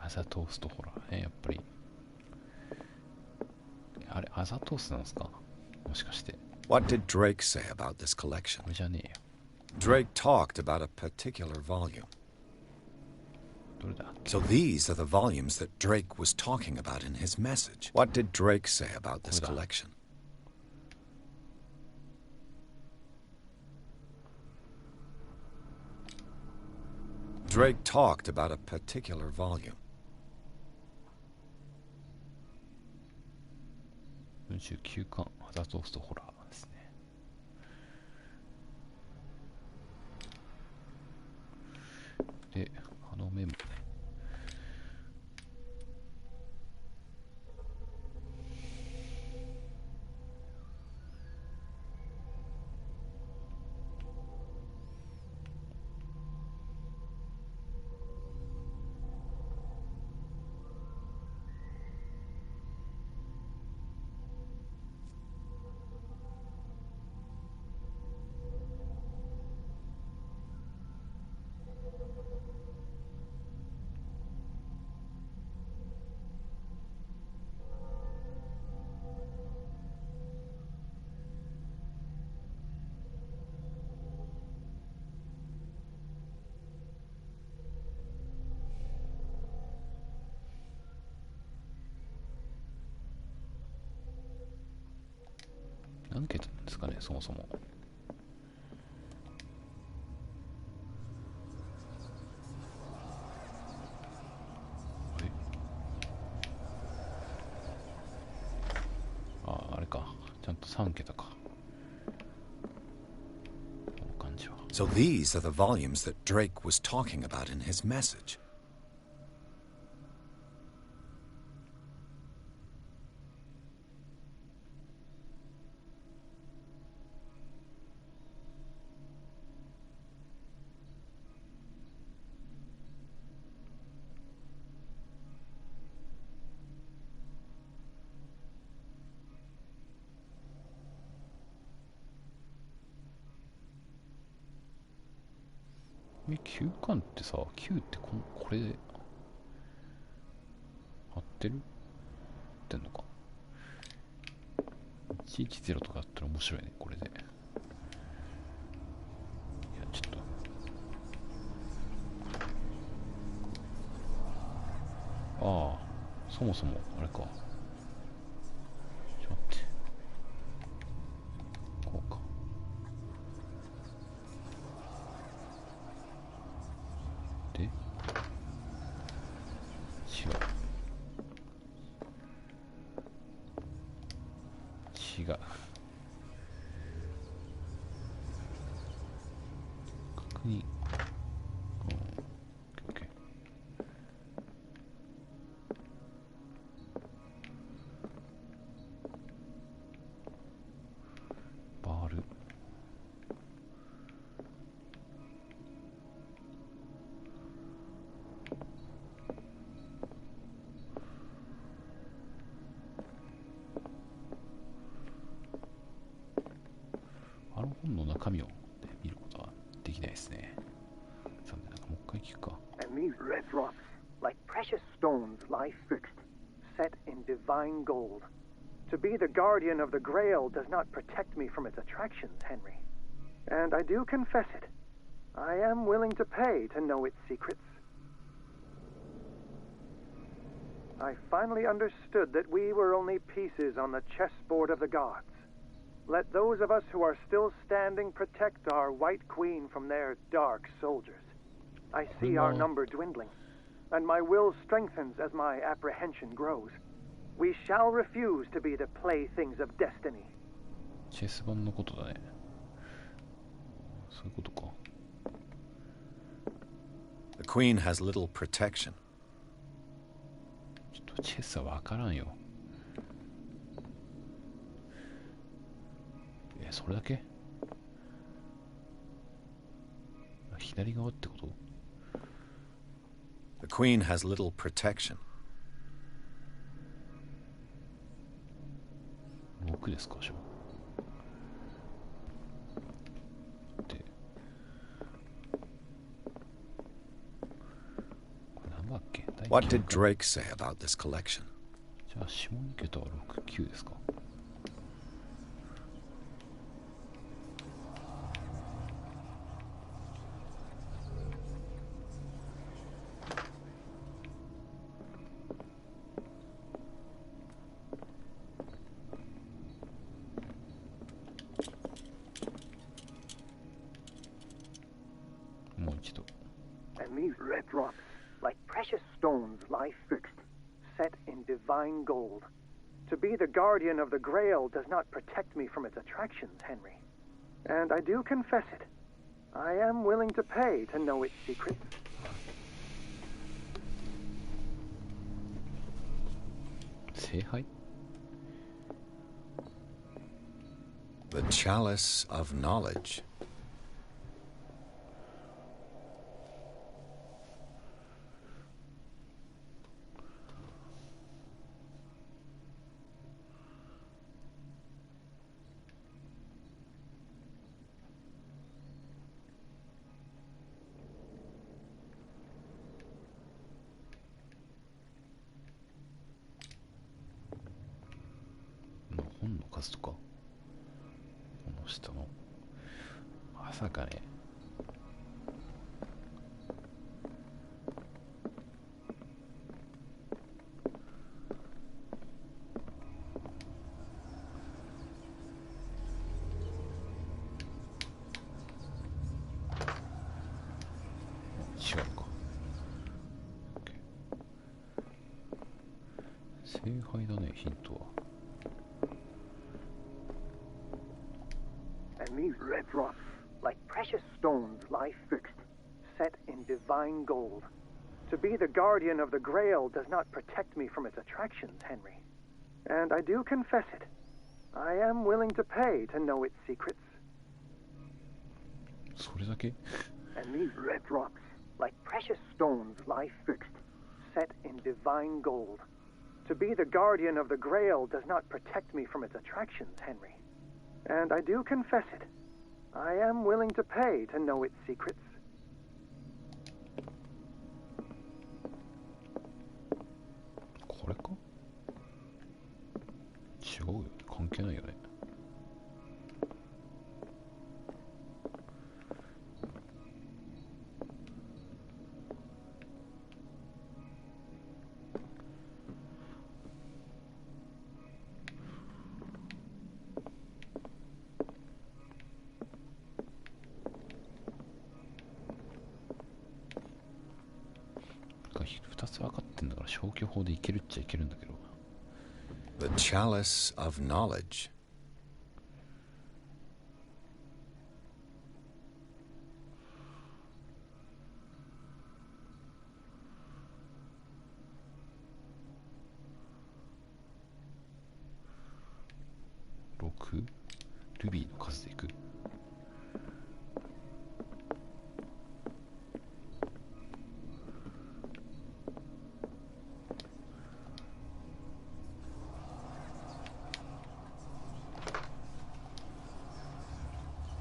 アザトースとホラーね、やっぱり。あれ、アザトースなんですか？もしかして。What did Drake say about this collection? これじゃねえよ。Drake talked about a particular volume. どれだっけ。 So these are the volumes that Drake was talking about in his message. What did Drake say about this collection? Drake talked about a particular volume. 49巻ハザードストホラーですね。で、あのメモね。何桁なんですかね、そもそも。あ、あれか。ちゃんと3桁か。この感じは。So these are the volumes that Drake was talking about in his message.9巻ってさ、9ってこれで合ってる？合ってんのか。110とかあったら面白いね、これで。いや、ちょっと。ああ、そもそも、あれか。ちょっと待って。こうか。で、違う。違う。確認。OK。バール。あの本の中身を、ね、見ることはできないですね。さて、なんかもう一回聞くか。And these red rocks, like precious stones, lie fixed, set in divine gold. To be the guardian of the Grail does not protect me from its attractions, Henry. And I do confess it. I am willing to pay to know its secrets. I finally understood that we were only pieces on the chessboard of the gods. Let those of us who are still standing protect our White Queen from their dark soldiers. I see our number dwindling, and my will strengthens as my apprehension grows. We shall refuse to be the playthings of destiny. チェス盤のことだね。そういうことか。The Queen has little protection. ちょっとチェスは分からんよ。それだけ？左側ってこと？ The Queen has little protection. 6ですか、しょ。で、これ何だっけ？ What did Drake say about this collection? じゃあ、下2桁は6、9ですか。red drops, like precious stones, lie fixed, set in divine gold. To be the guardian of the Grail does not protect me from its attractions, Henry. And I do confess it. I am willing to pay to know its secrets. 聖杯 The Chalice of Knowledge.本の数とかこの下のまさかね違うか聖杯だねヒントは And these red drops, like precious stones, lie fixed, set in divine gold. To be the guardian of the Grail does not protect me from its attractions, Henry. And I do confess it. I am willing to pay to know its secrets. それだけ And these red drops, like precious stones, lie fixed, set in divine gold. To be the guardian of the Grail does not protect me from its attractions, Henry. And I do confess it. I am willing to pay to know its secrets. これか違うよね関係ないよね2つ分かってんだから消去法でいけるっちゃいけるんだけど The Chalice of Knowledge. ?6 ルビーの数でいく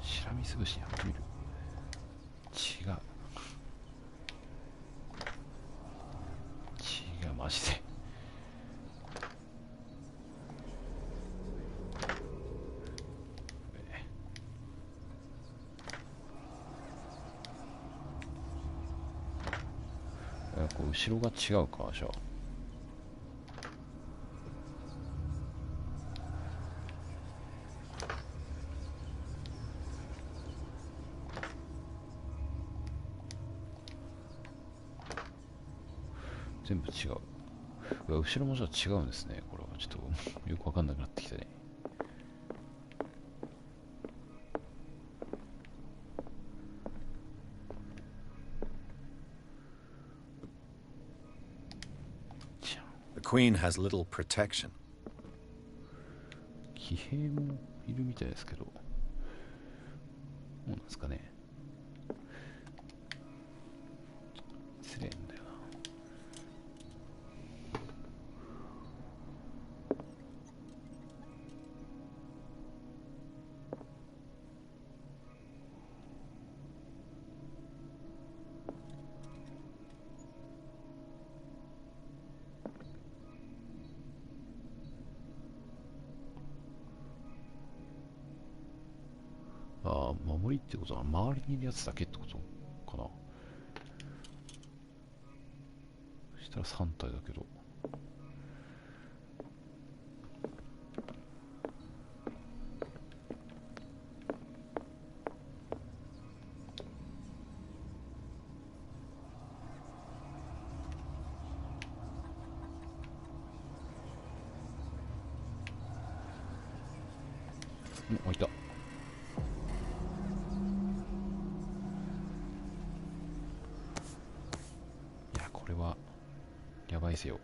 しらみつぶしやってみる違う違うマジでこう後ろが違うかじゃあ全部違う。うわ後ろもじゃあ違うんですね。これはちょっとよくわかんなくなってきたね。The Queen has little protection. 騎兵もいるみたいですけど、どうなんですかね。失礼なんだよな。ああ、守りってことは周りにいるやつだけってことかな。そしたら3体だけど。開いた。いや、これはやばいっすよ。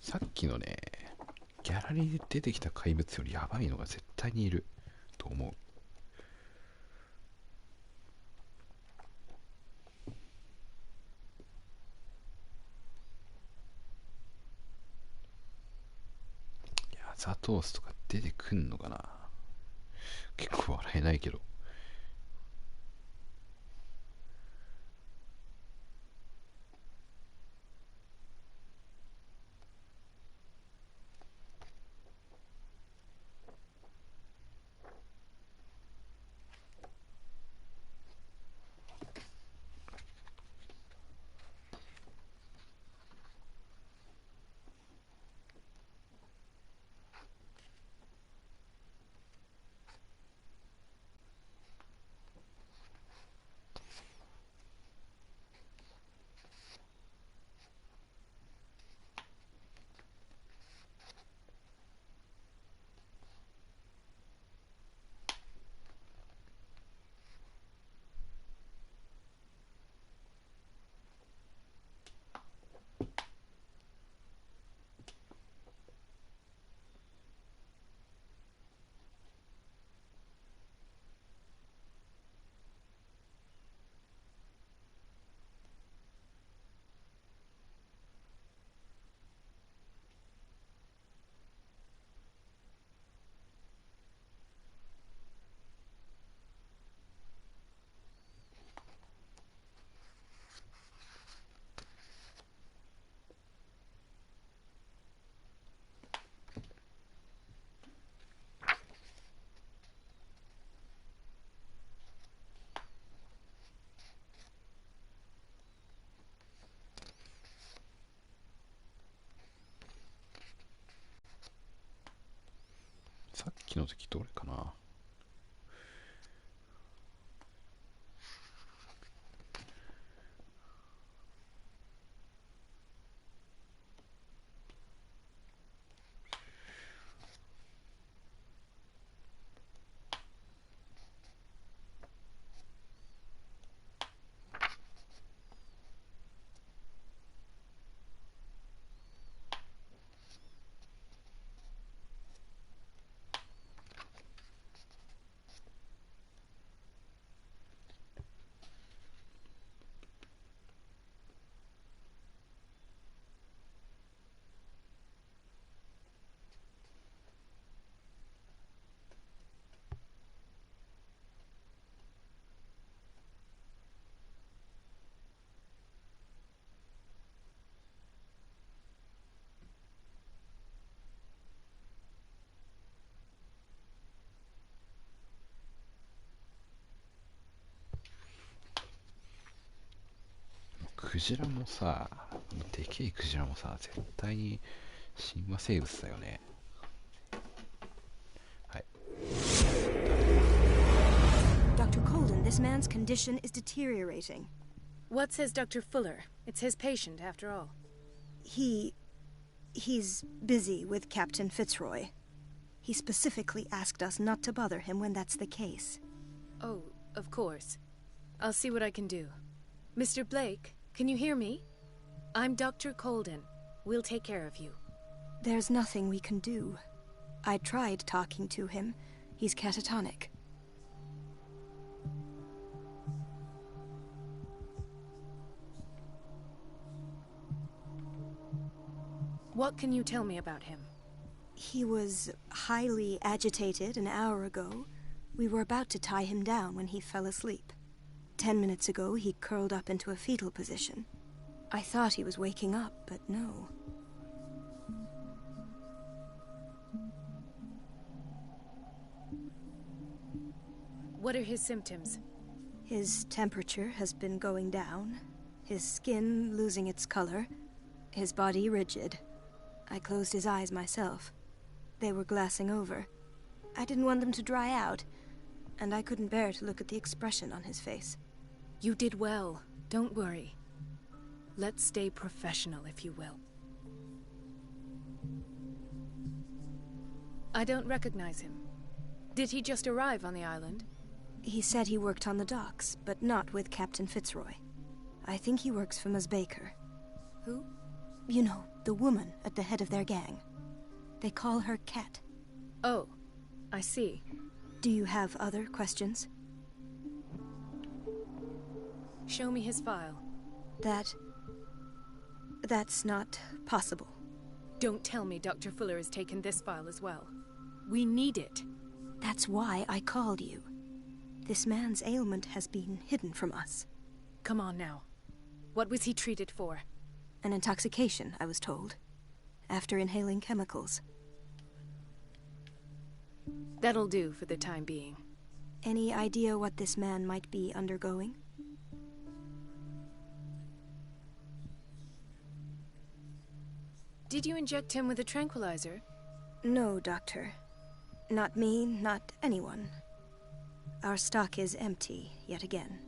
さっきのね、ギャラリーで出てきた怪物よりやばいのが絶対にいると思う。いや、ザトースとか出てくんのかな。結構笑えないけど。さっきの時どれかな。クジラもさ、でけえクジラもさ、絶対に神話生物だよね。はい。Dr. Colden, this This man's condition is deteriorating. What says Dr. Fuller? It's his patient, after all. He's busy with Captain Fitzroy. He specifically asked us not to bother him when that's the case. Oh, of course. I'll see what I can do. Mr. Blake, can you hear me? I'm Dr. Colden. We'll take care of you. There's nothing we can do. I tried talking to him. He's catatonic. What can you tell me about him? He was highly agitated an hour ago. We were about to tie him down when he fell asleep. 10 minutes ago, he curled up into a fetal position. I thought he was waking up, but no. What are his symptoms? His temperature has been going down, his skin losing its color, his body rigid. I closed his eyes myself. They were glassing over. I didn't want them to dry out, and I couldn't bear to look at the expression on his face. You did well. Don't worry. Let's stay professional, if you will. I don't recognize him. Did he just arrive on the island? He said he worked on the docks, but not with Captain Fitzroy. I think he works for Ms. Baker. Who? You know, the woman at the head of their gang. They call her Cat. Oh, I see. Do you have other questions? Show me his file. That's not possible. Don't tell me Dr. Fuller has taken this file as well. We need it. That's why I called you. This man's ailment has been hidden from us. Come on now. What was he treated for? An intoxication, I was told. After inhaling chemicals. That'll do for the time being. Any idea what this man might be undergoing? Did you inject him with a tranquilizer? No, Doctor. Not me, not anyone. Our stock is empty, yet again.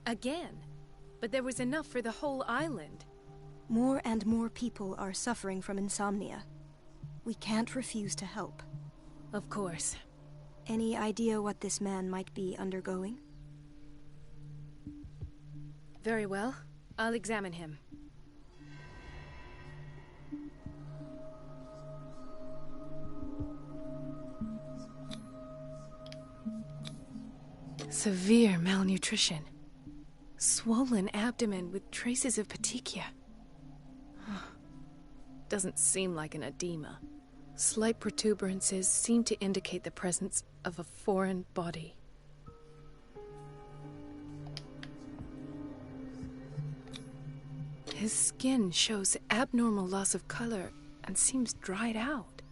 Again? But there was enough for the whole island. More and more people are suffering from insomnia. We can't refuse to help. Of course. Any idea what this man might be undergoing? Very well. I'll examine him. Severe malnutrition. Swollen abdomen with traces of petechia. Doesn't seem like an edema. Slight protuberances seem to indicate the presence of a foreign body. His skin shows abnormal loss of color and seems dried out.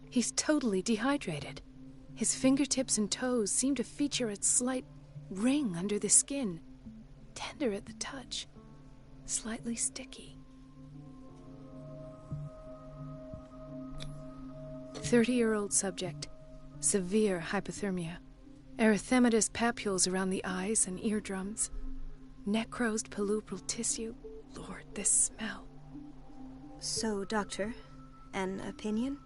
He's totally dehydrated. His fingertips and toes seem to feature a slight ring under the skin, tender at the touch, slightly sticky. 30-year-old subject, severe hypothermia, erythematous papules around the eyes and eardrums, necrosed palpebral tissue. Lord, this smell. So, Doctor, an opinion?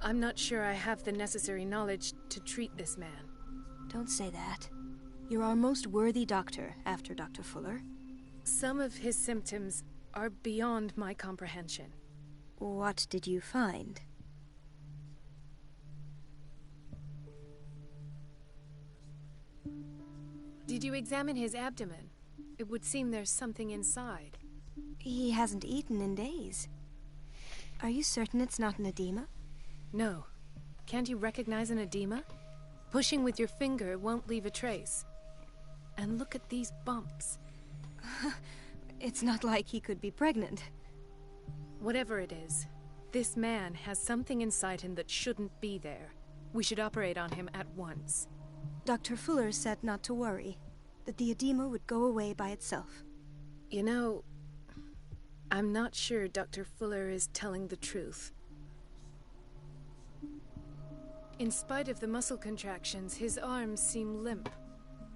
I'm not sure I have the necessary knowledge to treat this man. Don't say that. You're our most worthy doctor after Dr. Fuller. Some of his symptoms are beyond my comprehension. What did you find? Did you examine his abdomen? It would seem there's something inside. He hasn't eaten in days. Are you certain it's not an edema? No. Can't you recognize an edema? Pushing with your finger won't leave a trace. And look at these bumps. It's not like he could be pregnant. Whatever it is, this man has something inside him that shouldn't be there. We should operate on him at once. Dr. Fuller said not to worry, that the edema would go away by itself. You know, I'm not sure Dr. Fuller is telling the truth. In spite of the muscle contractions, his arms seem limp.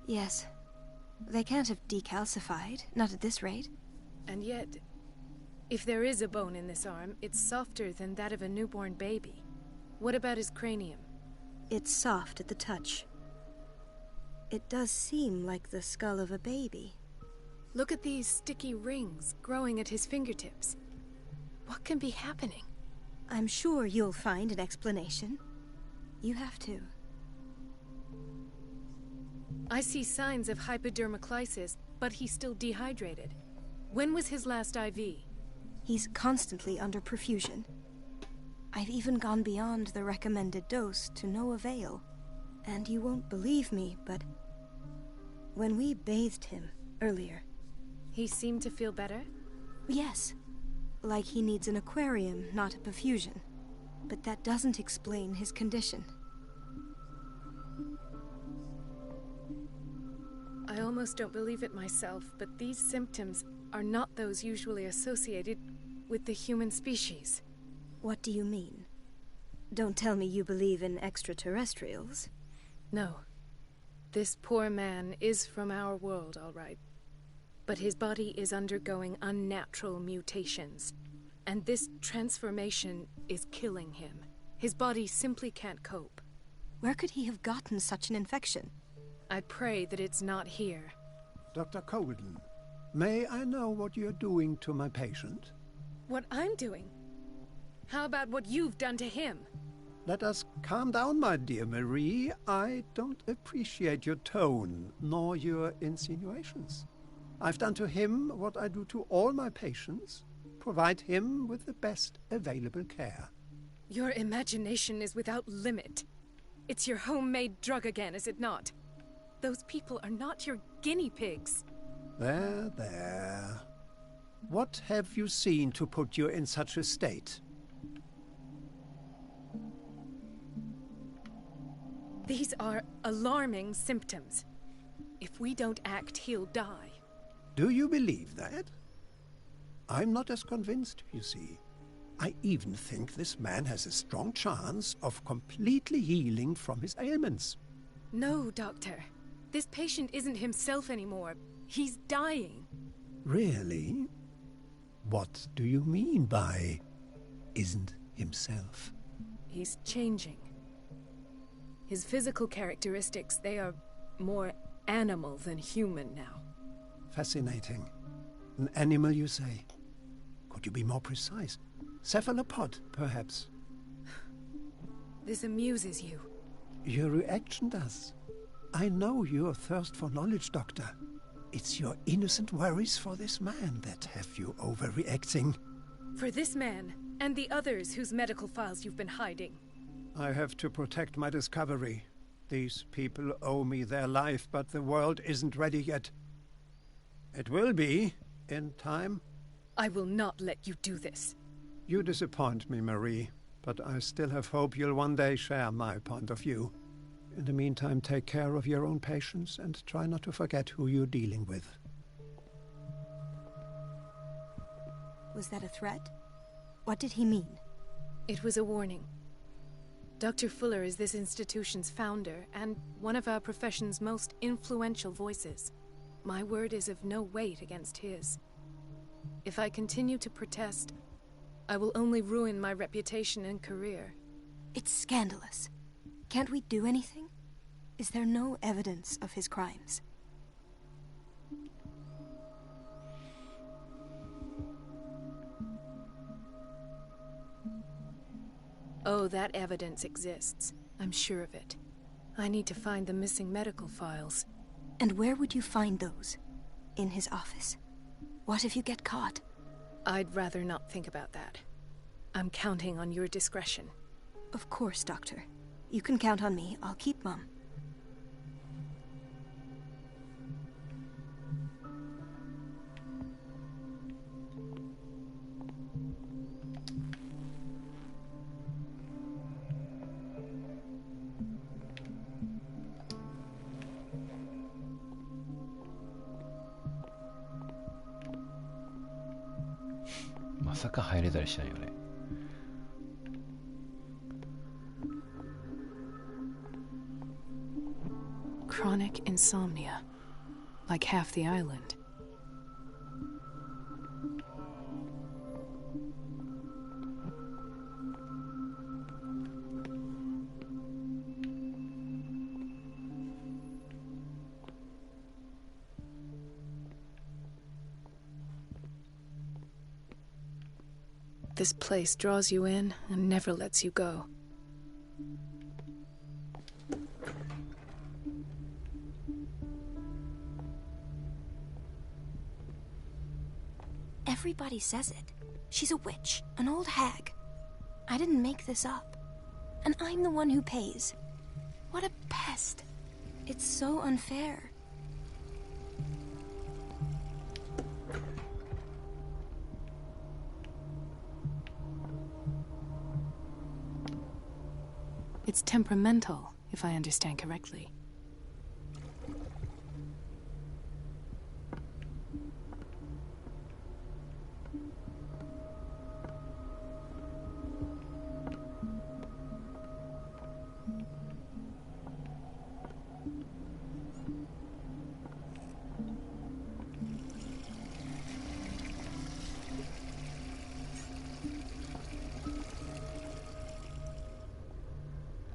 Yes. They can't have decalcified, not at this rate. And yet, if there is a bone in this arm, it's softer than that of a newborn baby. What about his cranium? It's soft at the touch. It does seem like the skull of a baby. Look at these sticky rings growing at his fingertips. What can be happening? I'm sure you'll find an explanation. You have to. I see signs of hypodermoclysis, but he's still dehydrated. When was his last IV? He's constantly under perfusion. I've even gone beyond the recommended dose to no avail. And you won't believe me, but when we bathed him earlier... He seemed to feel better? Yes. Like he needs an aquarium, not a perfusion. But that doesn't explain his condition. I almost don't believe it myself, but these symptoms are not those usually associated with the human species. What do you mean? Don't tell me you believe in extraterrestrials. No. This poor man is from our world, all right. But his body is undergoing unnatural mutations. And this transformation is killing him. His body simply can't cope. Where could he have gotten such an infection? I pray that it's not here. Dr. Colden, may I know what you're doing to my patient? What I'm doing? How about what you've done to him? Let us calm down, my dear Marie. I don't appreciate your tone, nor your insinuations. I've done to him what I do to all my patients. Provide him with the best available care. Your imagination is without limit. It's your homemade drug again, is it not? Those people are not your guinea pigs. There, there. What have you seen to put you in such a state? These are alarming symptoms. If we don't act, he'll die. Do you believe that? I'm not as convinced, you see. I even think this man has a strong chance of completely healing from his ailments. No, Doctor. This patient isn't himself anymore. He's dying. Really? What do you mean by isn't himself? He's changing. His physical characteristics, they are more animal than human now. Fascinating. An animal, you say? Could you be more precise? Cephalopod, perhaps? This amuses you. Your reaction does. I know your thirst for knowledge, Doctor. It's your innocent worries for this man that have you overreacting. For this man, and the others whose medical files you've been hiding. I have to protect my discovery. These people owe me their life, but the world isn't ready yet. It will be, in time. I will not let you do this. You disappoint me, Marie, but I still have hope you'll one day share my point of view. In the meantime, take care of your own patients and try not to forget who you're dealing with. Was that a threat? What did he mean? It was a warning. Dr. Fuller is this institution's founder and one of our profession's most influential voices. My word is of no weight against his. If I continue to protest, I will only ruin my reputation and career. It's scandalous. Can't we do anything? Is there no evidence of his crimes? Oh, that evidence exists. I'm sure of it. I need to find the missing medical files. And where would you find those? In his office? What if you get caught? I'd rather not think about that. I'm counting on your discretion. Of course, Doctor. You can count on me. I'll keep mum.まさか入れたりしないよね。Chronic insomnia. Like half the island. This place draws you in and never lets you go. Everybody says it. She's a witch, an old hag. I didn't make this up. And I'm the one who pays. What a pest. It's so unfair. It's temperamental, if I understand correctly.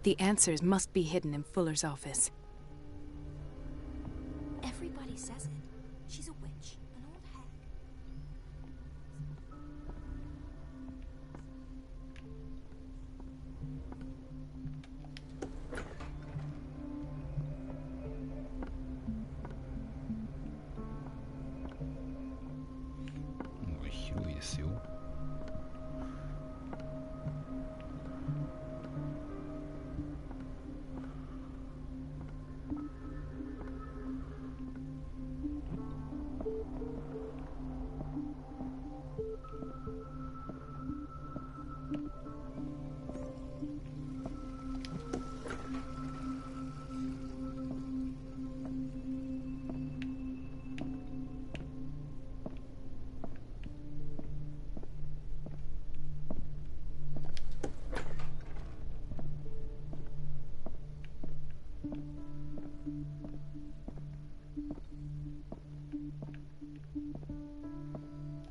The answers must be hidden in Fuller's office. Everybody says it. She's a witch, an old hag.広いですよ。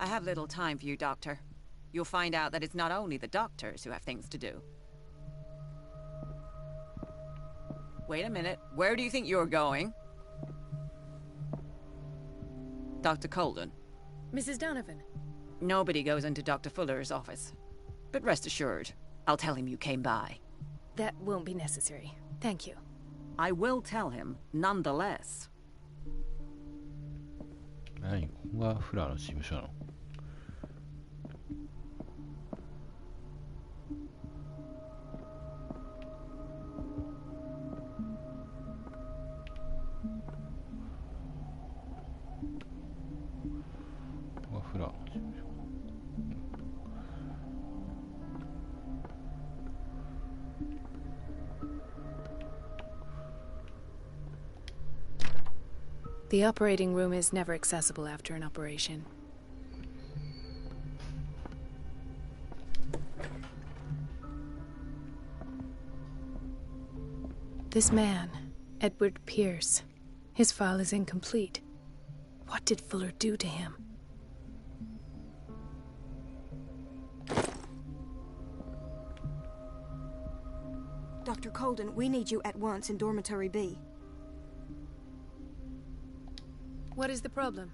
I have little time for you, Doctor. You'll find out that it's not only the doctors who have things to do. Wait a minute. Where do you think you're going? Dr. Colden. Mrs. Donovan. Nobody goes into Dr. Fuller's office. But rest assured, I'll tell him you came by. That won't be necessary. Thank you. I will tell him, nonetheless. 何ここがフラーの事務所なの？ここがフラーの事務所。The operating room is never accessible after an operation. This man, Edward Pierce, his file is incomplete. What did Fuller do to him? Dr. Colden, we need you at once in Dormitory B. What is the problem?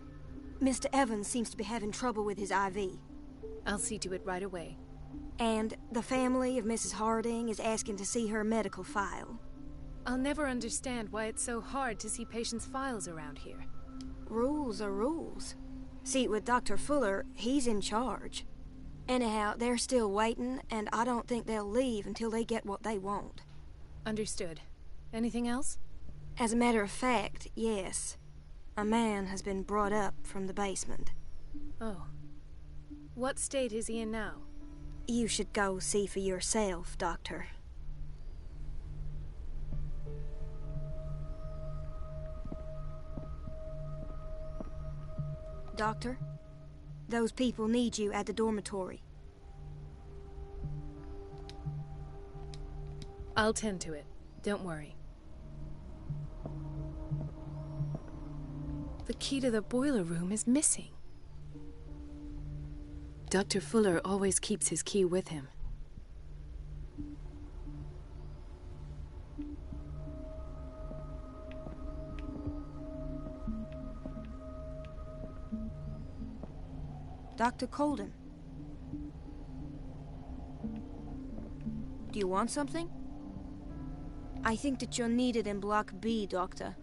Mr. Evans seems to be having trouble with his IV. I'll see to it right away. And the family of Mrs. Harding is asking to see her medical file. I'll never understand why it's so hard to see patients' files around here. Rules are rules. See, with Dr. Fuller, he's in charge. Anyhow, they're still waiting, and I don't think they'll leave until they get what they want. Understood. Anything else? As a matter of fact, yes. A man has been brought up from the basement. Oh. What state is he in now? You should go see for yourself, Doctor. Doctor, those people need you at the dormitory. I'll tend to it. Don't worry. The key to the boiler room is missing. Dr. Fuller always keeps his key with him. Dr. Colden. Do you want something? I think that you're needed in Block B, Doctor.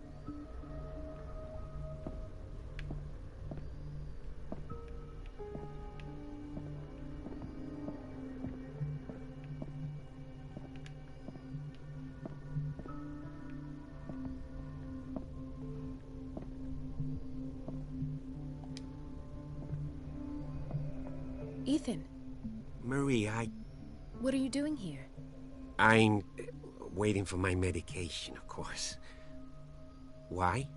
Ethan, Marie, what are you doing here? I'm waiting for my medication, of course. Why?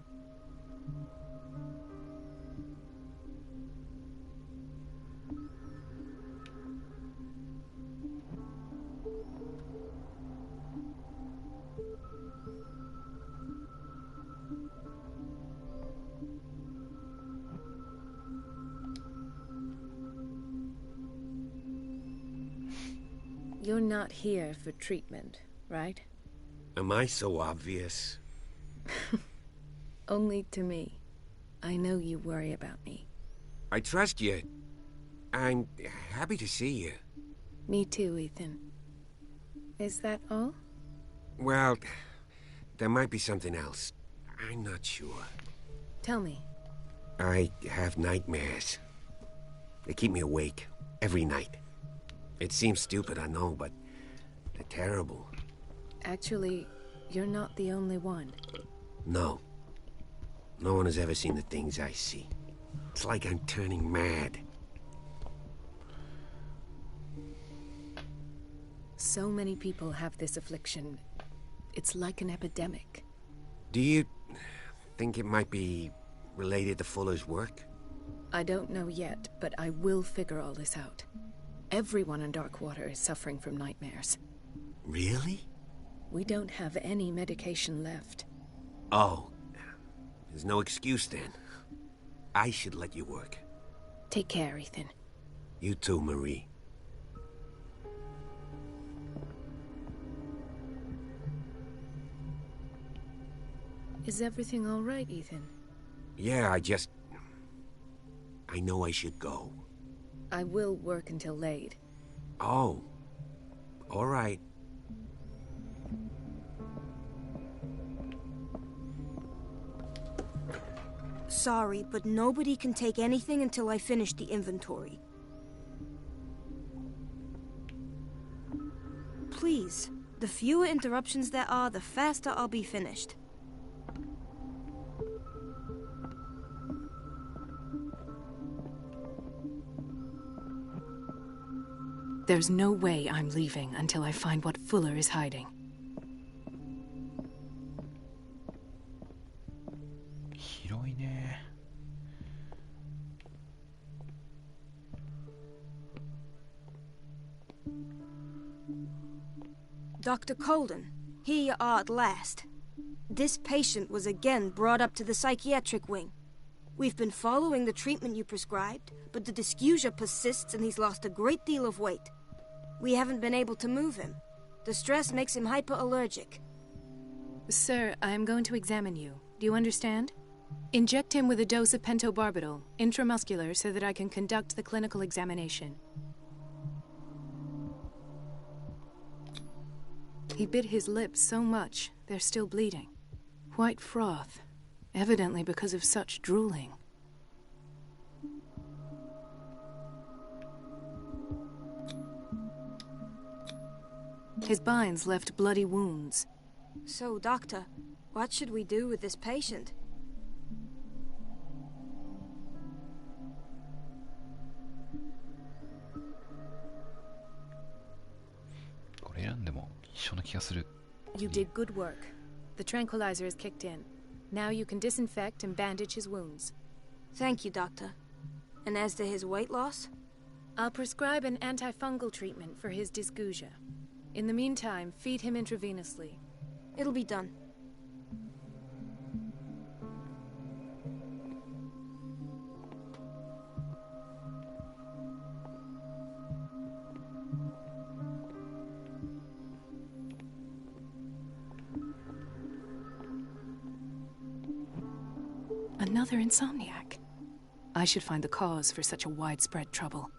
You're not here for treatment, right? Am I so obvious? Only to me. I know you worry about me. I trust you. I'm happy to see you. Me too, Ethan. Is that all? Well, there might be something else. I'm not sure. Tell me. I have nightmares. They keep me awake every night. It seems stupid, I know, but they're terrible. Actually, you're not the only one. No. No one has ever seen the things I see. It's like I'm turning mad. So many people have this affliction. It's like an epidemic. Do you think it might be related to Fuller's work? I don't know yet, but I will figure all this out. Everyone in Darkwater is suffering from nightmares. Really? We don't have any medication left. Oh. There's no excuse then. I should let you work. Take care, Ethan. You too, Marie. Is everything all right, Ethan? Yeah, I know I should go. I will work until late. Oh. All right. Sorry, but nobody can take anything until I finish the inventory. Please. The fewer interruptions there are, the faster I'll be finished. There's no way I'm leaving until I find what Fuller is hiding. Dr. Colden, here you are at last. This patient was again brought up to the psychiatric wing. We've been following the treatment you prescribed, but the dysgeusia persists and he's lost a great deal of weight. We haven't been able to move him. The stress makes him hyperallergic. Sir, I'm going to examine you. Do you understand? Inject him with a dose of pentobarbital, intramuscular, so that I can conduct the clinical examination. He bit his lips so much, they're still bleeding. White froth, evidently because of such drooling. His binds left bloody wounds. So, Doctor, what should we do with this patient? You did good work. The tranquilizer is kicked in. Now you can disinfect and bandage his wounds. Thank you, Doctor. And as to his weight loss? I'll prescribe an antifungal treatment for his dysgeusia. In the meantime, feed him intravenously. It'll be done. another insomniac. I should find the cause for such a widespread trouble.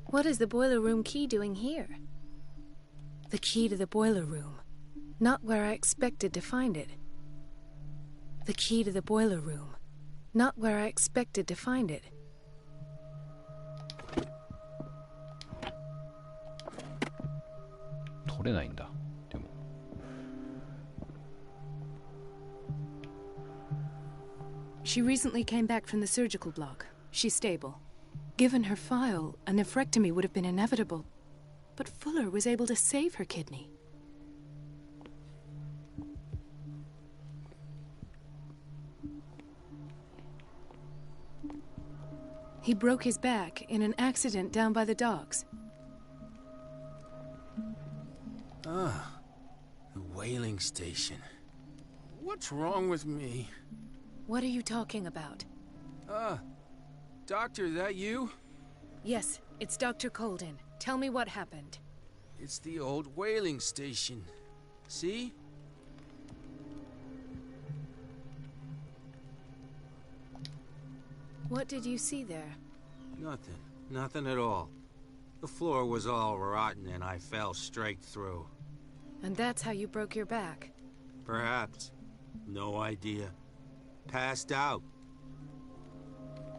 What is the boiler room key doing here? The key to the boiler room. Not where I expected to find it. The key to the boiler room. Not where I expected to find it.取れないんだ。でも。She recently came back from the surgical block. She's stable. Given her file, a nephrectomy would have been inevitable. But Fuller was able to save her kidney. He broke his back in an accident down by the docks. Ah, the whaling station. What's wrong with me? What are you talking about? Doctor, that you? Yes, it's Dr. Colden. Tell me what happened. It's the old whaling station. See? What did you see there? Nothing. Nothing at all. The floor was all rotten and I fell straight through. And that's how you broke your back? Perhaps. No idea. Passed out.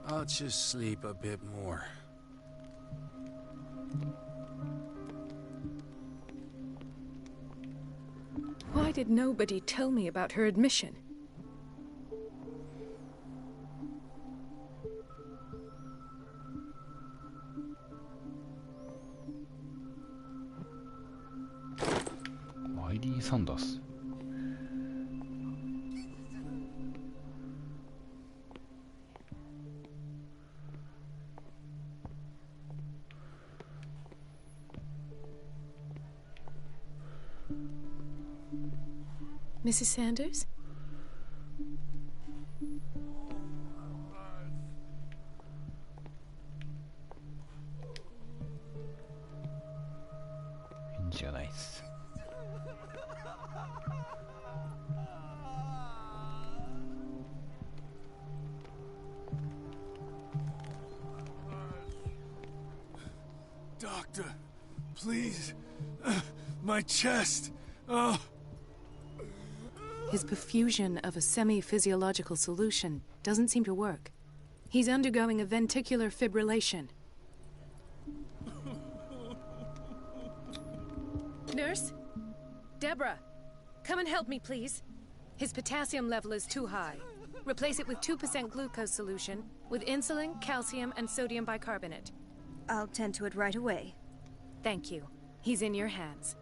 I'll just sleep a bit more. Why did nobody tell me about her admission? YD サンダース。Mrs. Sanders? Inja nice. Doctor, please. My chest. Oh. His perfusion of a semi-physiological solution doesn't seem to work. He's undergoing a ventricular fibrillation. Nurse? Deborah, come and help me, please. His potassium level is too high. Replace it with 2% glucose solution with insulin, calcium, and sodium bicarbonate. I'll tend to it right away. Thank you. He's in your hands.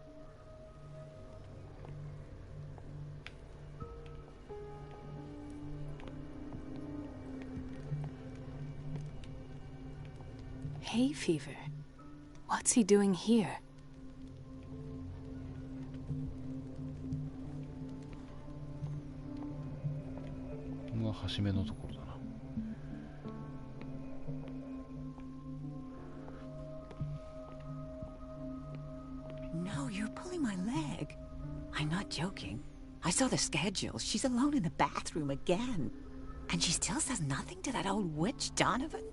Hay fever. What's he doing here? No, you're pulling my leg. I'm not joking. I saw the schedule. She's alone in the bathroom again. And she still says nothing to that old witch, Donovan?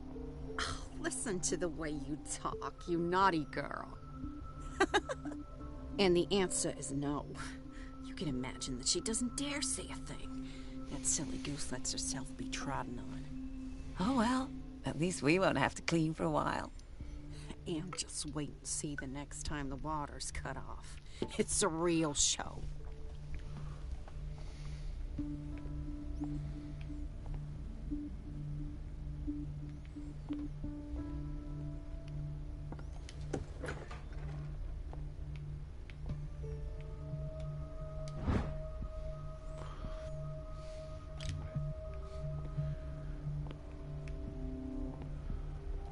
Oh, listen to the way you talk, you naughty girl. And the answer is no. You can imagine that she doesn't dare say a thing. That silly goose lets herself be trodden on. Oh, well, at least we won't have to clean for a while. And just wait and see the next time the water's cut off. It's a real show.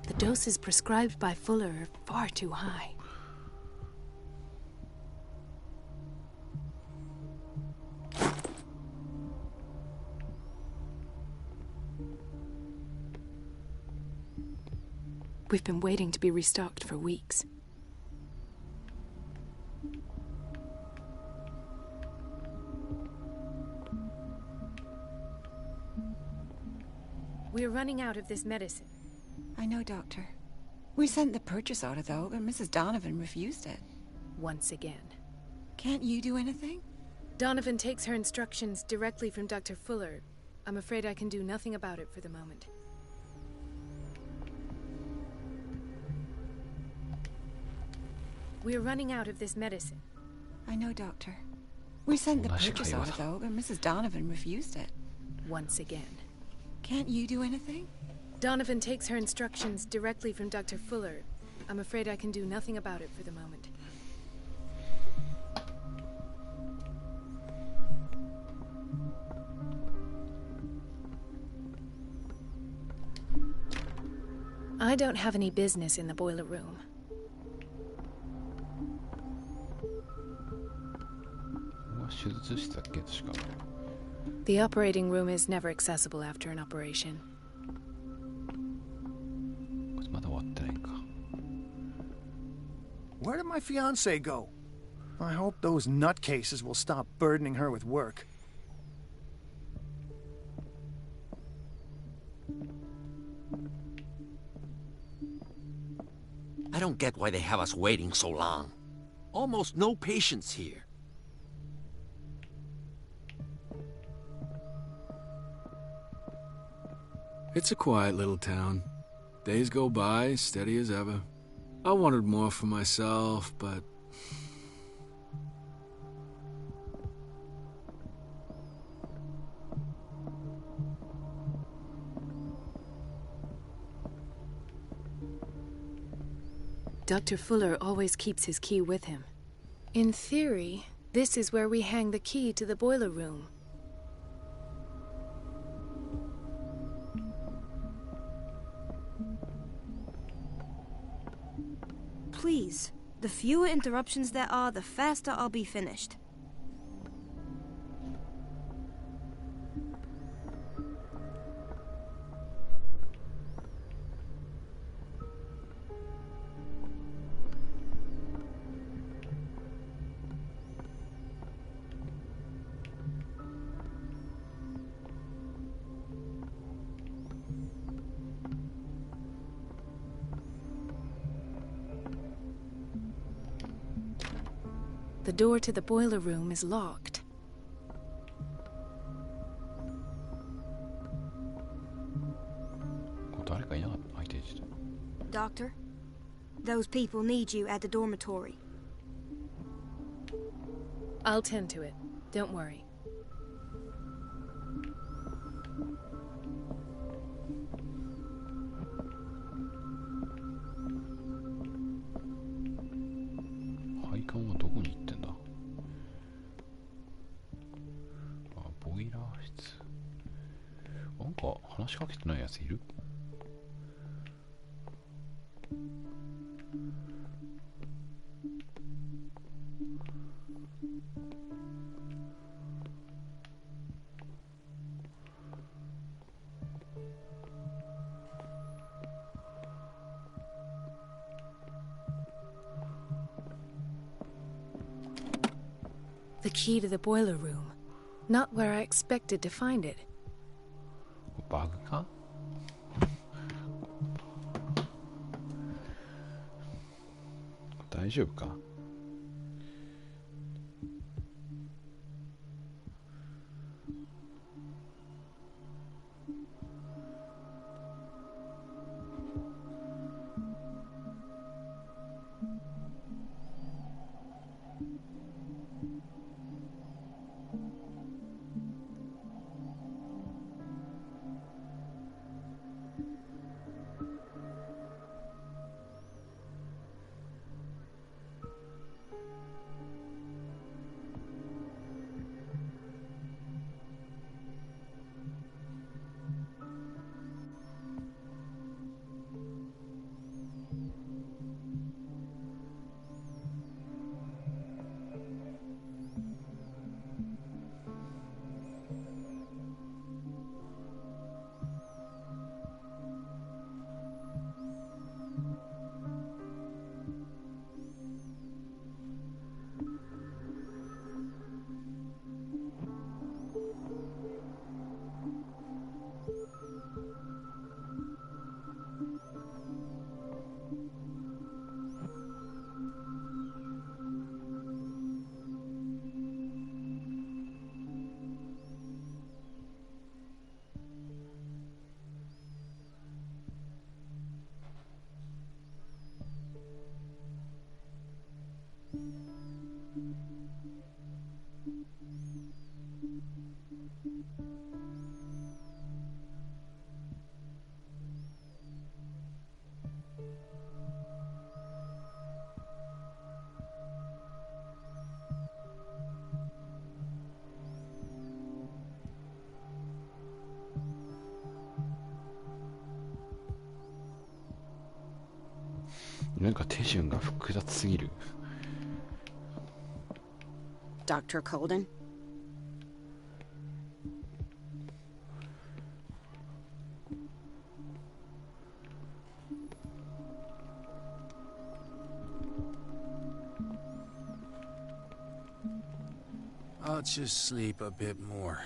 The doses prescribed by Fuller are far too high. We've been waiting to be restocked for weeks. We're running out of this medicine. I know, Doctor. We sent the purchase order, though, but Mrs. Donovan refused it. Once again. Can't you do anything? Donovan takes her instructions directly from Dr. Fuller. I'm afraid I can do nothing about it for the moment. We're running out of this medicine. I know, Doctor. We sent the purchase order, though, but Mrs. Donovan refused it. Once again. Can't you do anything? Donovan takes her instructions directly from Dr. Fuller. I'm afraid I can do nothing about it for the moment. I don't have any business in the boiler room. The operating room is never accessible after an operation. Where did my fiancée go? I hope those nutcases will stop burdening her with work. I don't get why they have us waiting so long. Almost no patients here. It's a quiet little town. Days go by, steady as ever. I wanted more for myself, but... Dr. Fuller always keeps his key with him. In theory, this is where we hang the key to the boiler room. Please, the fewer interruptions there are, the faster I'll be finished. The door to the boiler room is locked. Doctor, those people need you at the dormitory. I'll tend to it. Don't worry. The key to the boiler room. Not where I expected to find it. バグか？大丈夫か？なんか手順が複雑すぎる。 Dr. Colden? I'll just sleep a bit more.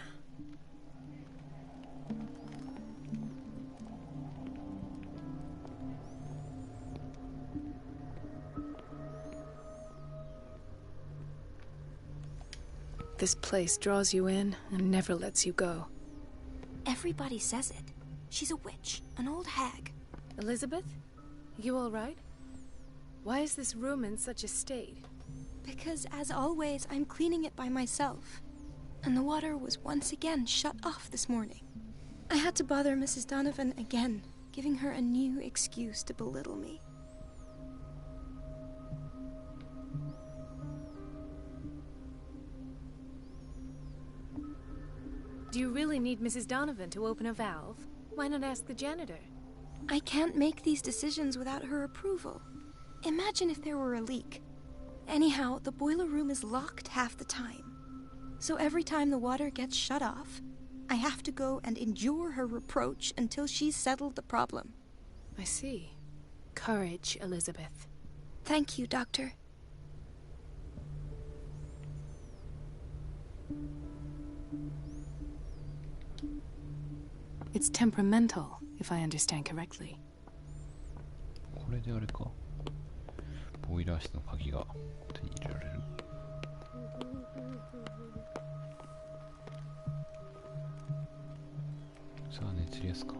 This place draws you in and never lets you go. Everybody says it. She's a witch, an old hag. Elizabeth? You all right? Why is this room in such a state? Because, as always, I'm cleaning it by myself. And the water was once again shut off this morning. I had to bother Mrs. Donovan again, giving her a new excuse to belittle me. Do you really need Mrs. Donovan to open a valve? Why not ask the janitor? I can't make these decisions without her approval. Imagine if there were a leak. Anyhow, the boiler room is locked half the time. So every time the water gets shut off, I have to go and endure her reproach until she's settled the problem. I see. Courage, Elizabeth. Thank you, Doctor. It's temperamental, if I understand correctly. これであれか。ボイラー室の鍵が手に入れられる。さあ、熱りやすか。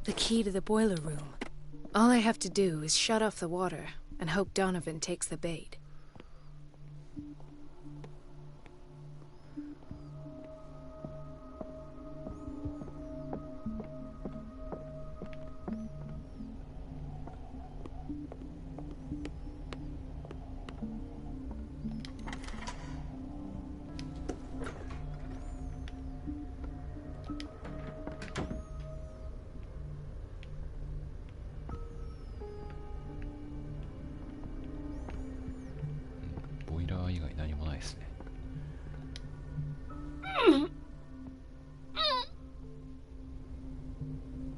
The key to the boiler room. All I have to do is shut off the water and hope Donovan takes the bait.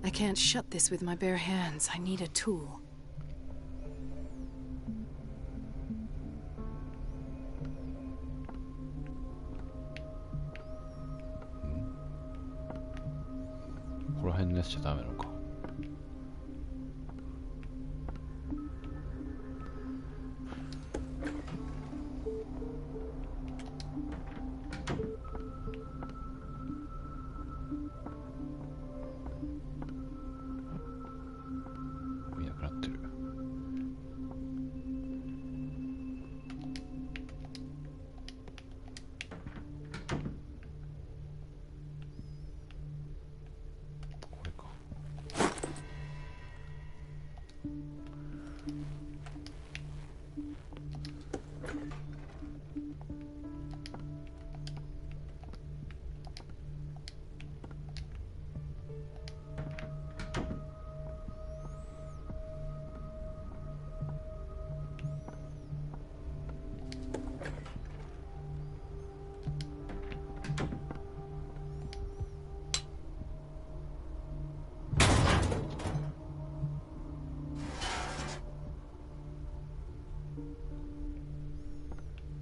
I can't shut this with my bare hands. I need a tool.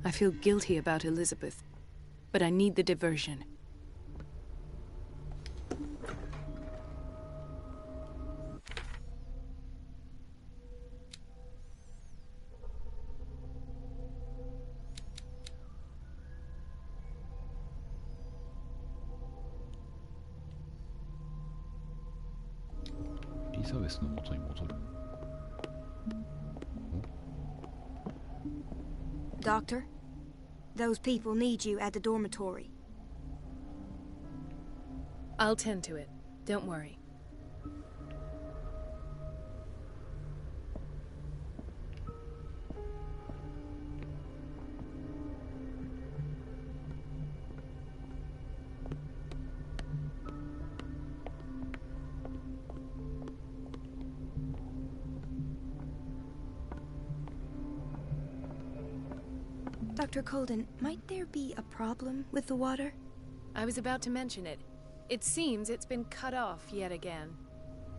I feel guilty about Elizabeth, but I need the diversion. Elizabethの元に戻る。Doctor, those people need you at the dormitory. I'll tend to it. Don't worry. Dr. Colden, might there be a problem with the water? I was about to mention it. It seems it's been cut off yet again.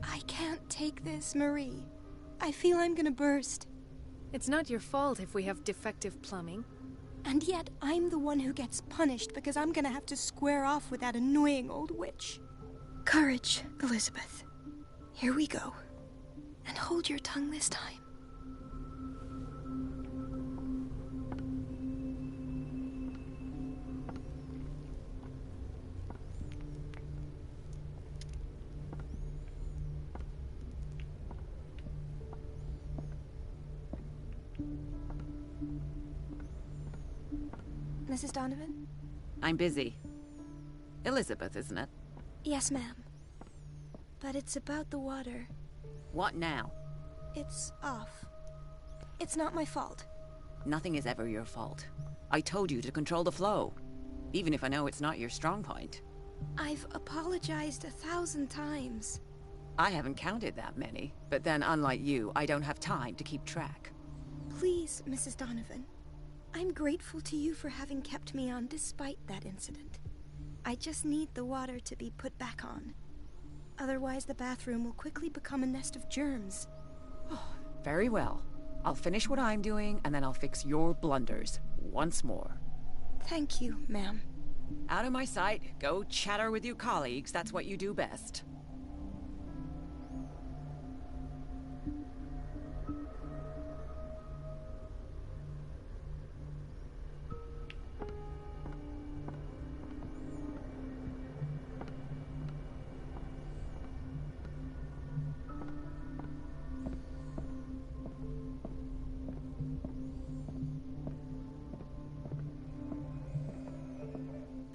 I can't take this, Marie. I feel I'm gonna burst. It's not your fault if we have defective plumbing. And yet, I'm the one who gets punished because I'm gonna have to square off with that annoying old witch. Courage, Elizabeth. Here we go. And hold your tongue this time. Mrs. Donovan? I'm busy. Elizabeth, isn't it? Yes, ma'am. But it's about the water. What now? It's off. It's not my fault. Nothing is ever your fault. I told you to control the flow, even if I know it's not your strong point. I've apologized 1,000 times. I haven't counted that many, but then unlike you, I don't have time to keep track. Please, Mrs. Donovan. I'm grateful to you for having kept me on despite that incident. I just need the water to be put back on. Otherwise, the bathroom will quickly become a nest of germs. Oh, very well. I'll finish what I'm doing, and then I'll fix your blunders once more. Thank you, ma'am. Out of my sight. Go chatter with your colleagues. That's what you do best.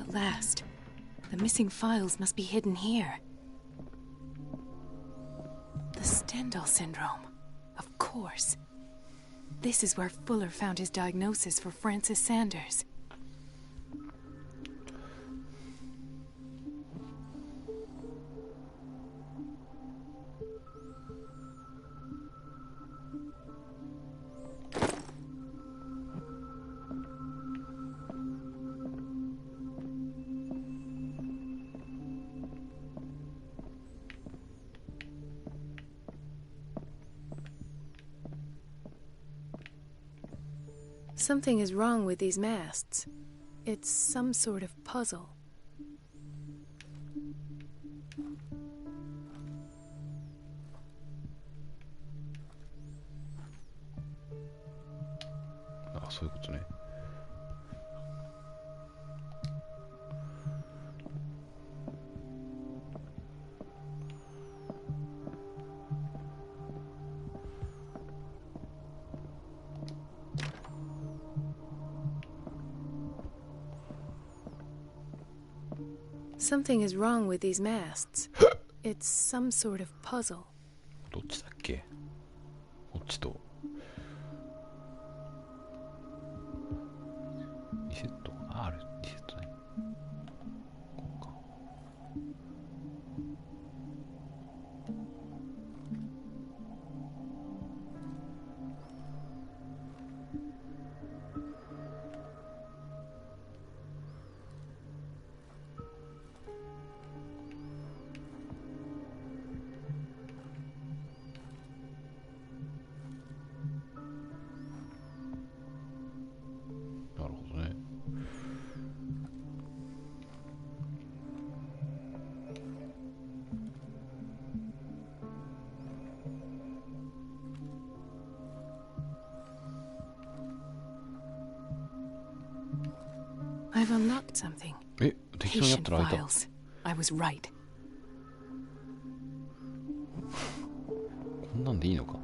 At last. The missing files must be hidden here. The Stendhal syndrome. Of course. This is where Fuller found his diagnosis for Francis Sanders. Something is wrong with these masts. It's some sort of puzzle. Ah, そういうことね。Something is wrong with these masts. It's some sort of puzzle. どっちだっけ？こっちと。2セットある2セットね。こうか。なるほどね。I've unlocked something. え、適当にやっ Patient たら開いた。 files. I was right. こんなんでいいのか。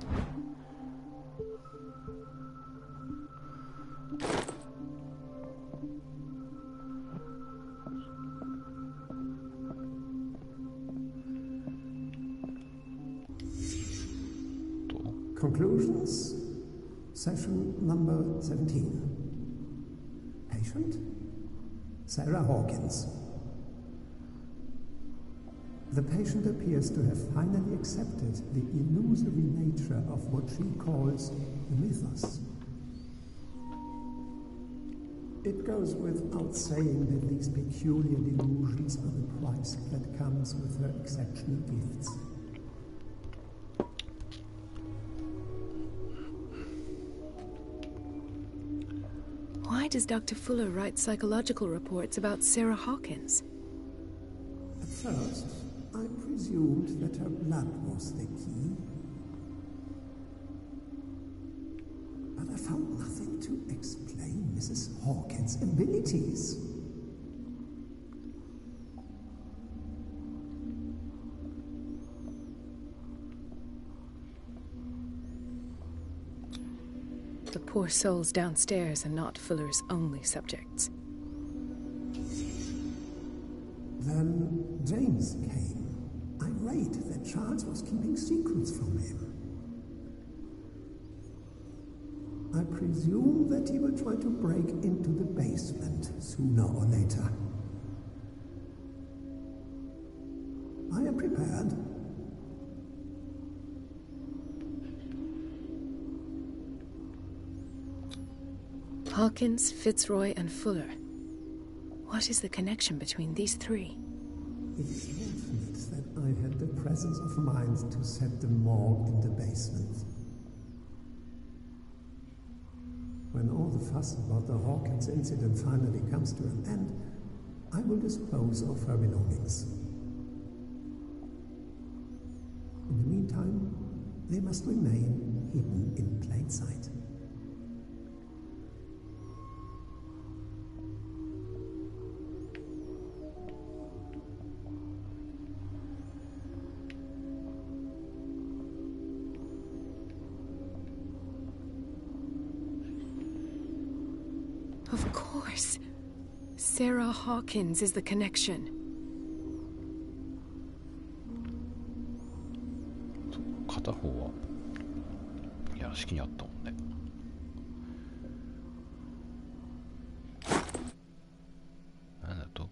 Conclusions. Session number 17. Patient? Sarah Hawkins. The patient appears to have finally accepted the illusory nature of what she calls the mythos. It goes without saying that these peculiar delusions are the price that comes with her exceptional gifts. Why does Dr. Fuller write psychological reports about Sarah Hawkins? At first, I presumed that her blood was the key. But I found nothing to explain Mrs. Hawkins' abilities. The poor souls downstairs are not Fuller's only subjects. Then James came, irate that Charles was keeping secrets from him. I presume that he will try to break into the basement sooner or later. I am prepared. Hawkins, Fitzroy, and Fuller. What is the connection between these three? It is fortunate that I had the presence of mind to set the morgue in the basement. When all the fuss about the Hawkins incident finally comes to an end, I will dispose of her belongings. In the meantime, they must remain hidden in plain sight. Of course. Sarah Hawkins is the connection. 片方は屋敷にあったもんね。なんだと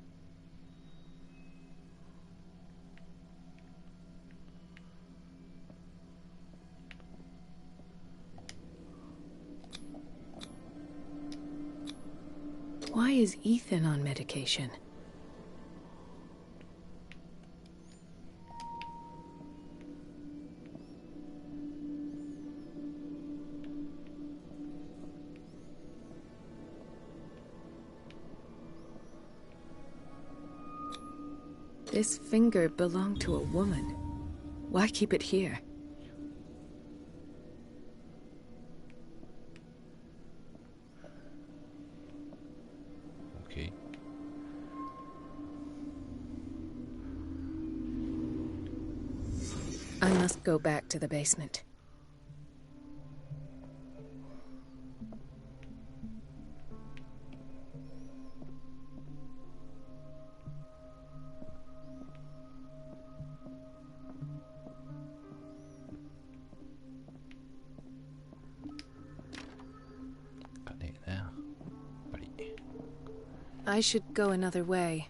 Why is Ethan on medication? This finger belonged to a woman. Why keep it here? Okay. I must go back to the basement. I should go another way.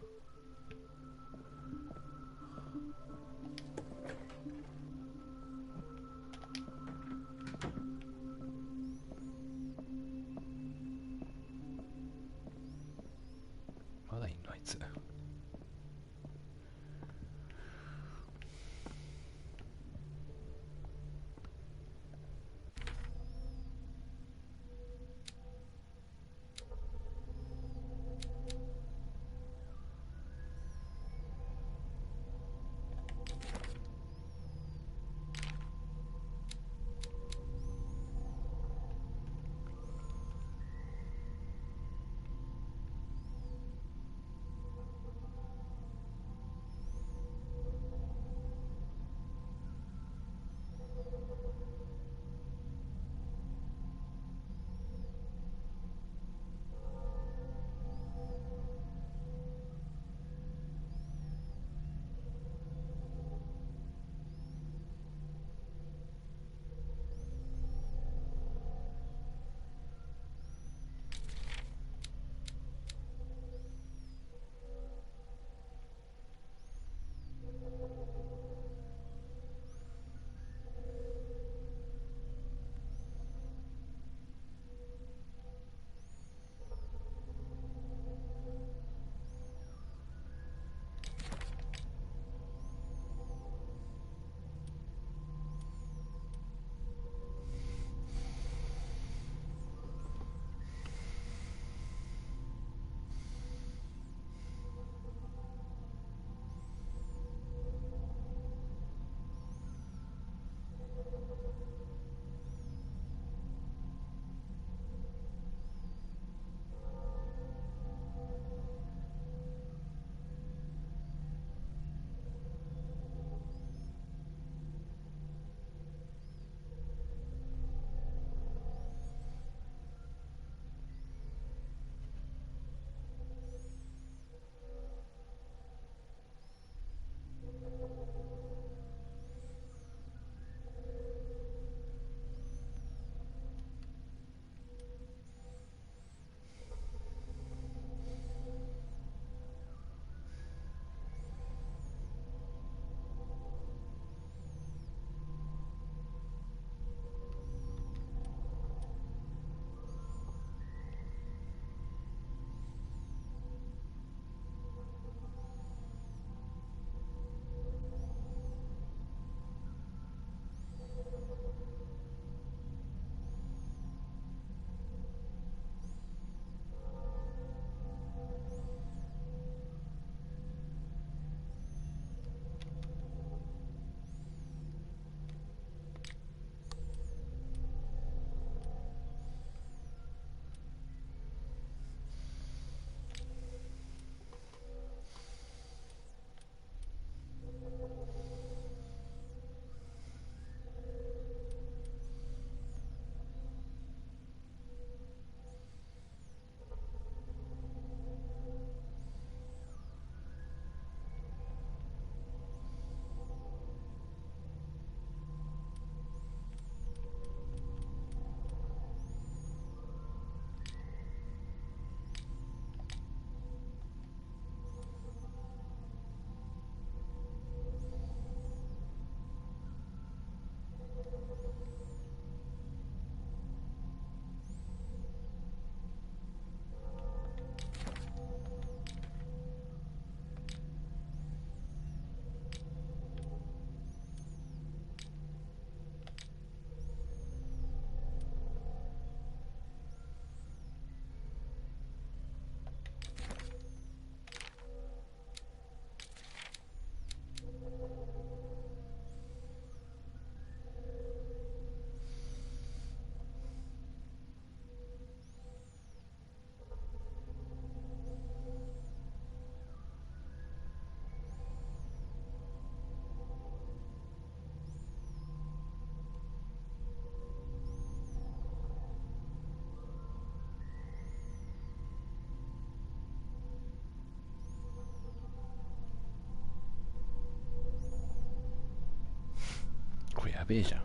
べえじゃん。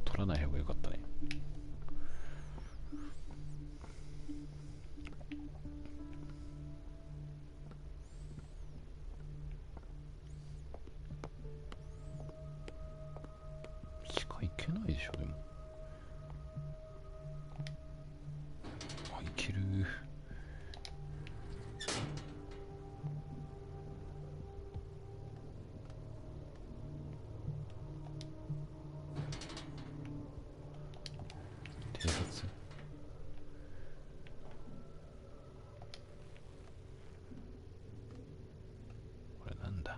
取らない方がよかったね。地下行けないでしょ、でも。あ、行ける。偵察。これなんだ。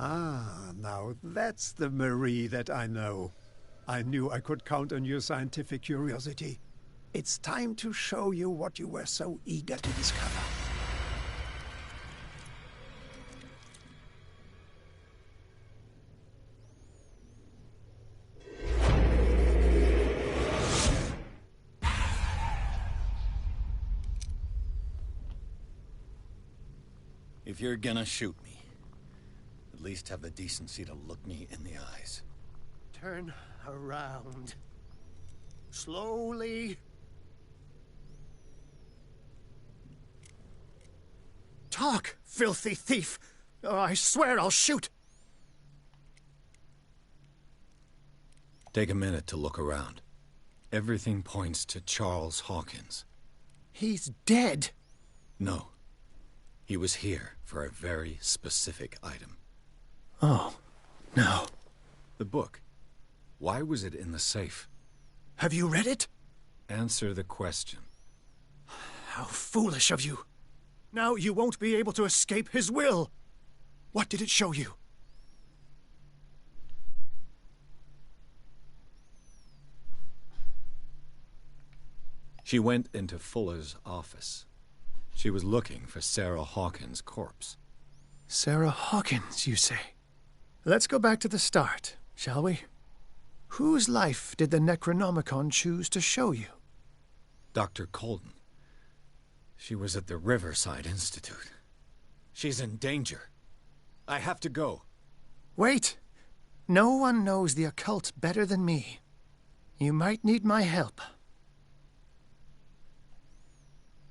Ah, now that's the Marie that I know. I knew I could count on your scientific curiosity. It's time to show you what you were so eager to discover. If you're gonna shoot me, at least have the decency to look me in the eyes. Turn around. Slowly. Talk, filthy thief! Oh, I swear I'll shoot! Take a minute to look around. Everything points to Charles Hawkins. He's dead! No. He was here for a very specific item. Oh, no. The book. Why was it in the safe? Have you read it? Answer the question. How foolish of you. Now you won't be able to escape his will. What did it show you? She went into Fuller's office. She was looking for Sarah Hawkins' corpse. Sarah Hawkins, you say? Let's go back to the start, shall we? Whose life did the Necronomicon choose to show you? Dr. Colden. She was at the Riverside Institute. She's in danger. I have to go. Wait. No one knows the occult better than me. You might need my help.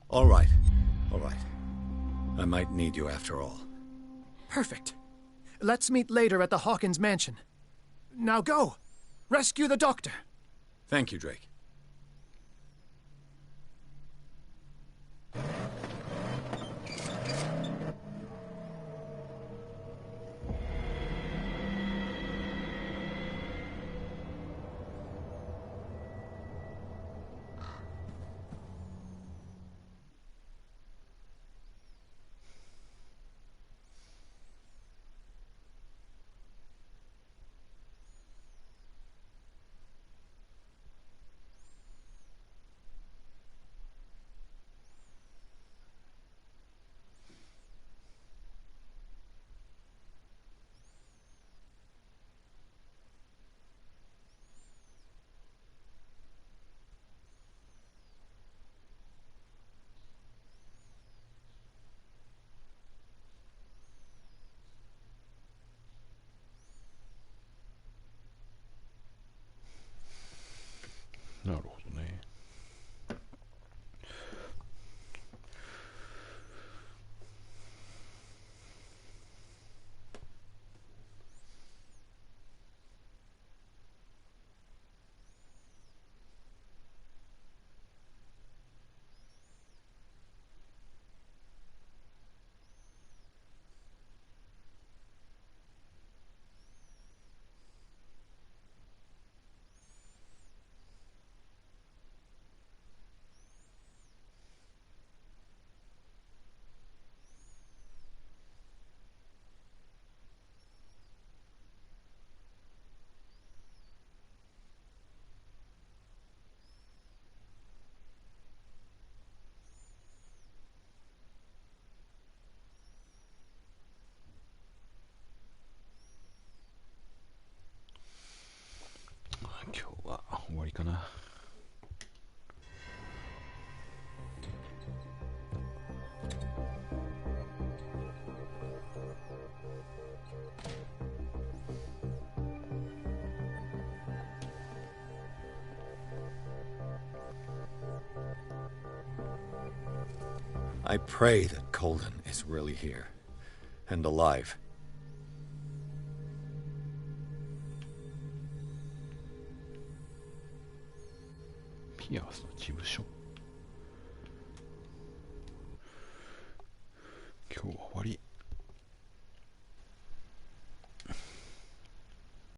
All right. All right. I might need you after all. Perfect. Let's meet later at the Hawkins mansion. Now go! Rescue the doctor! Thank you, Drake. I pray that Colden is really here. And alive. ピアスの事務所。今日は終わり。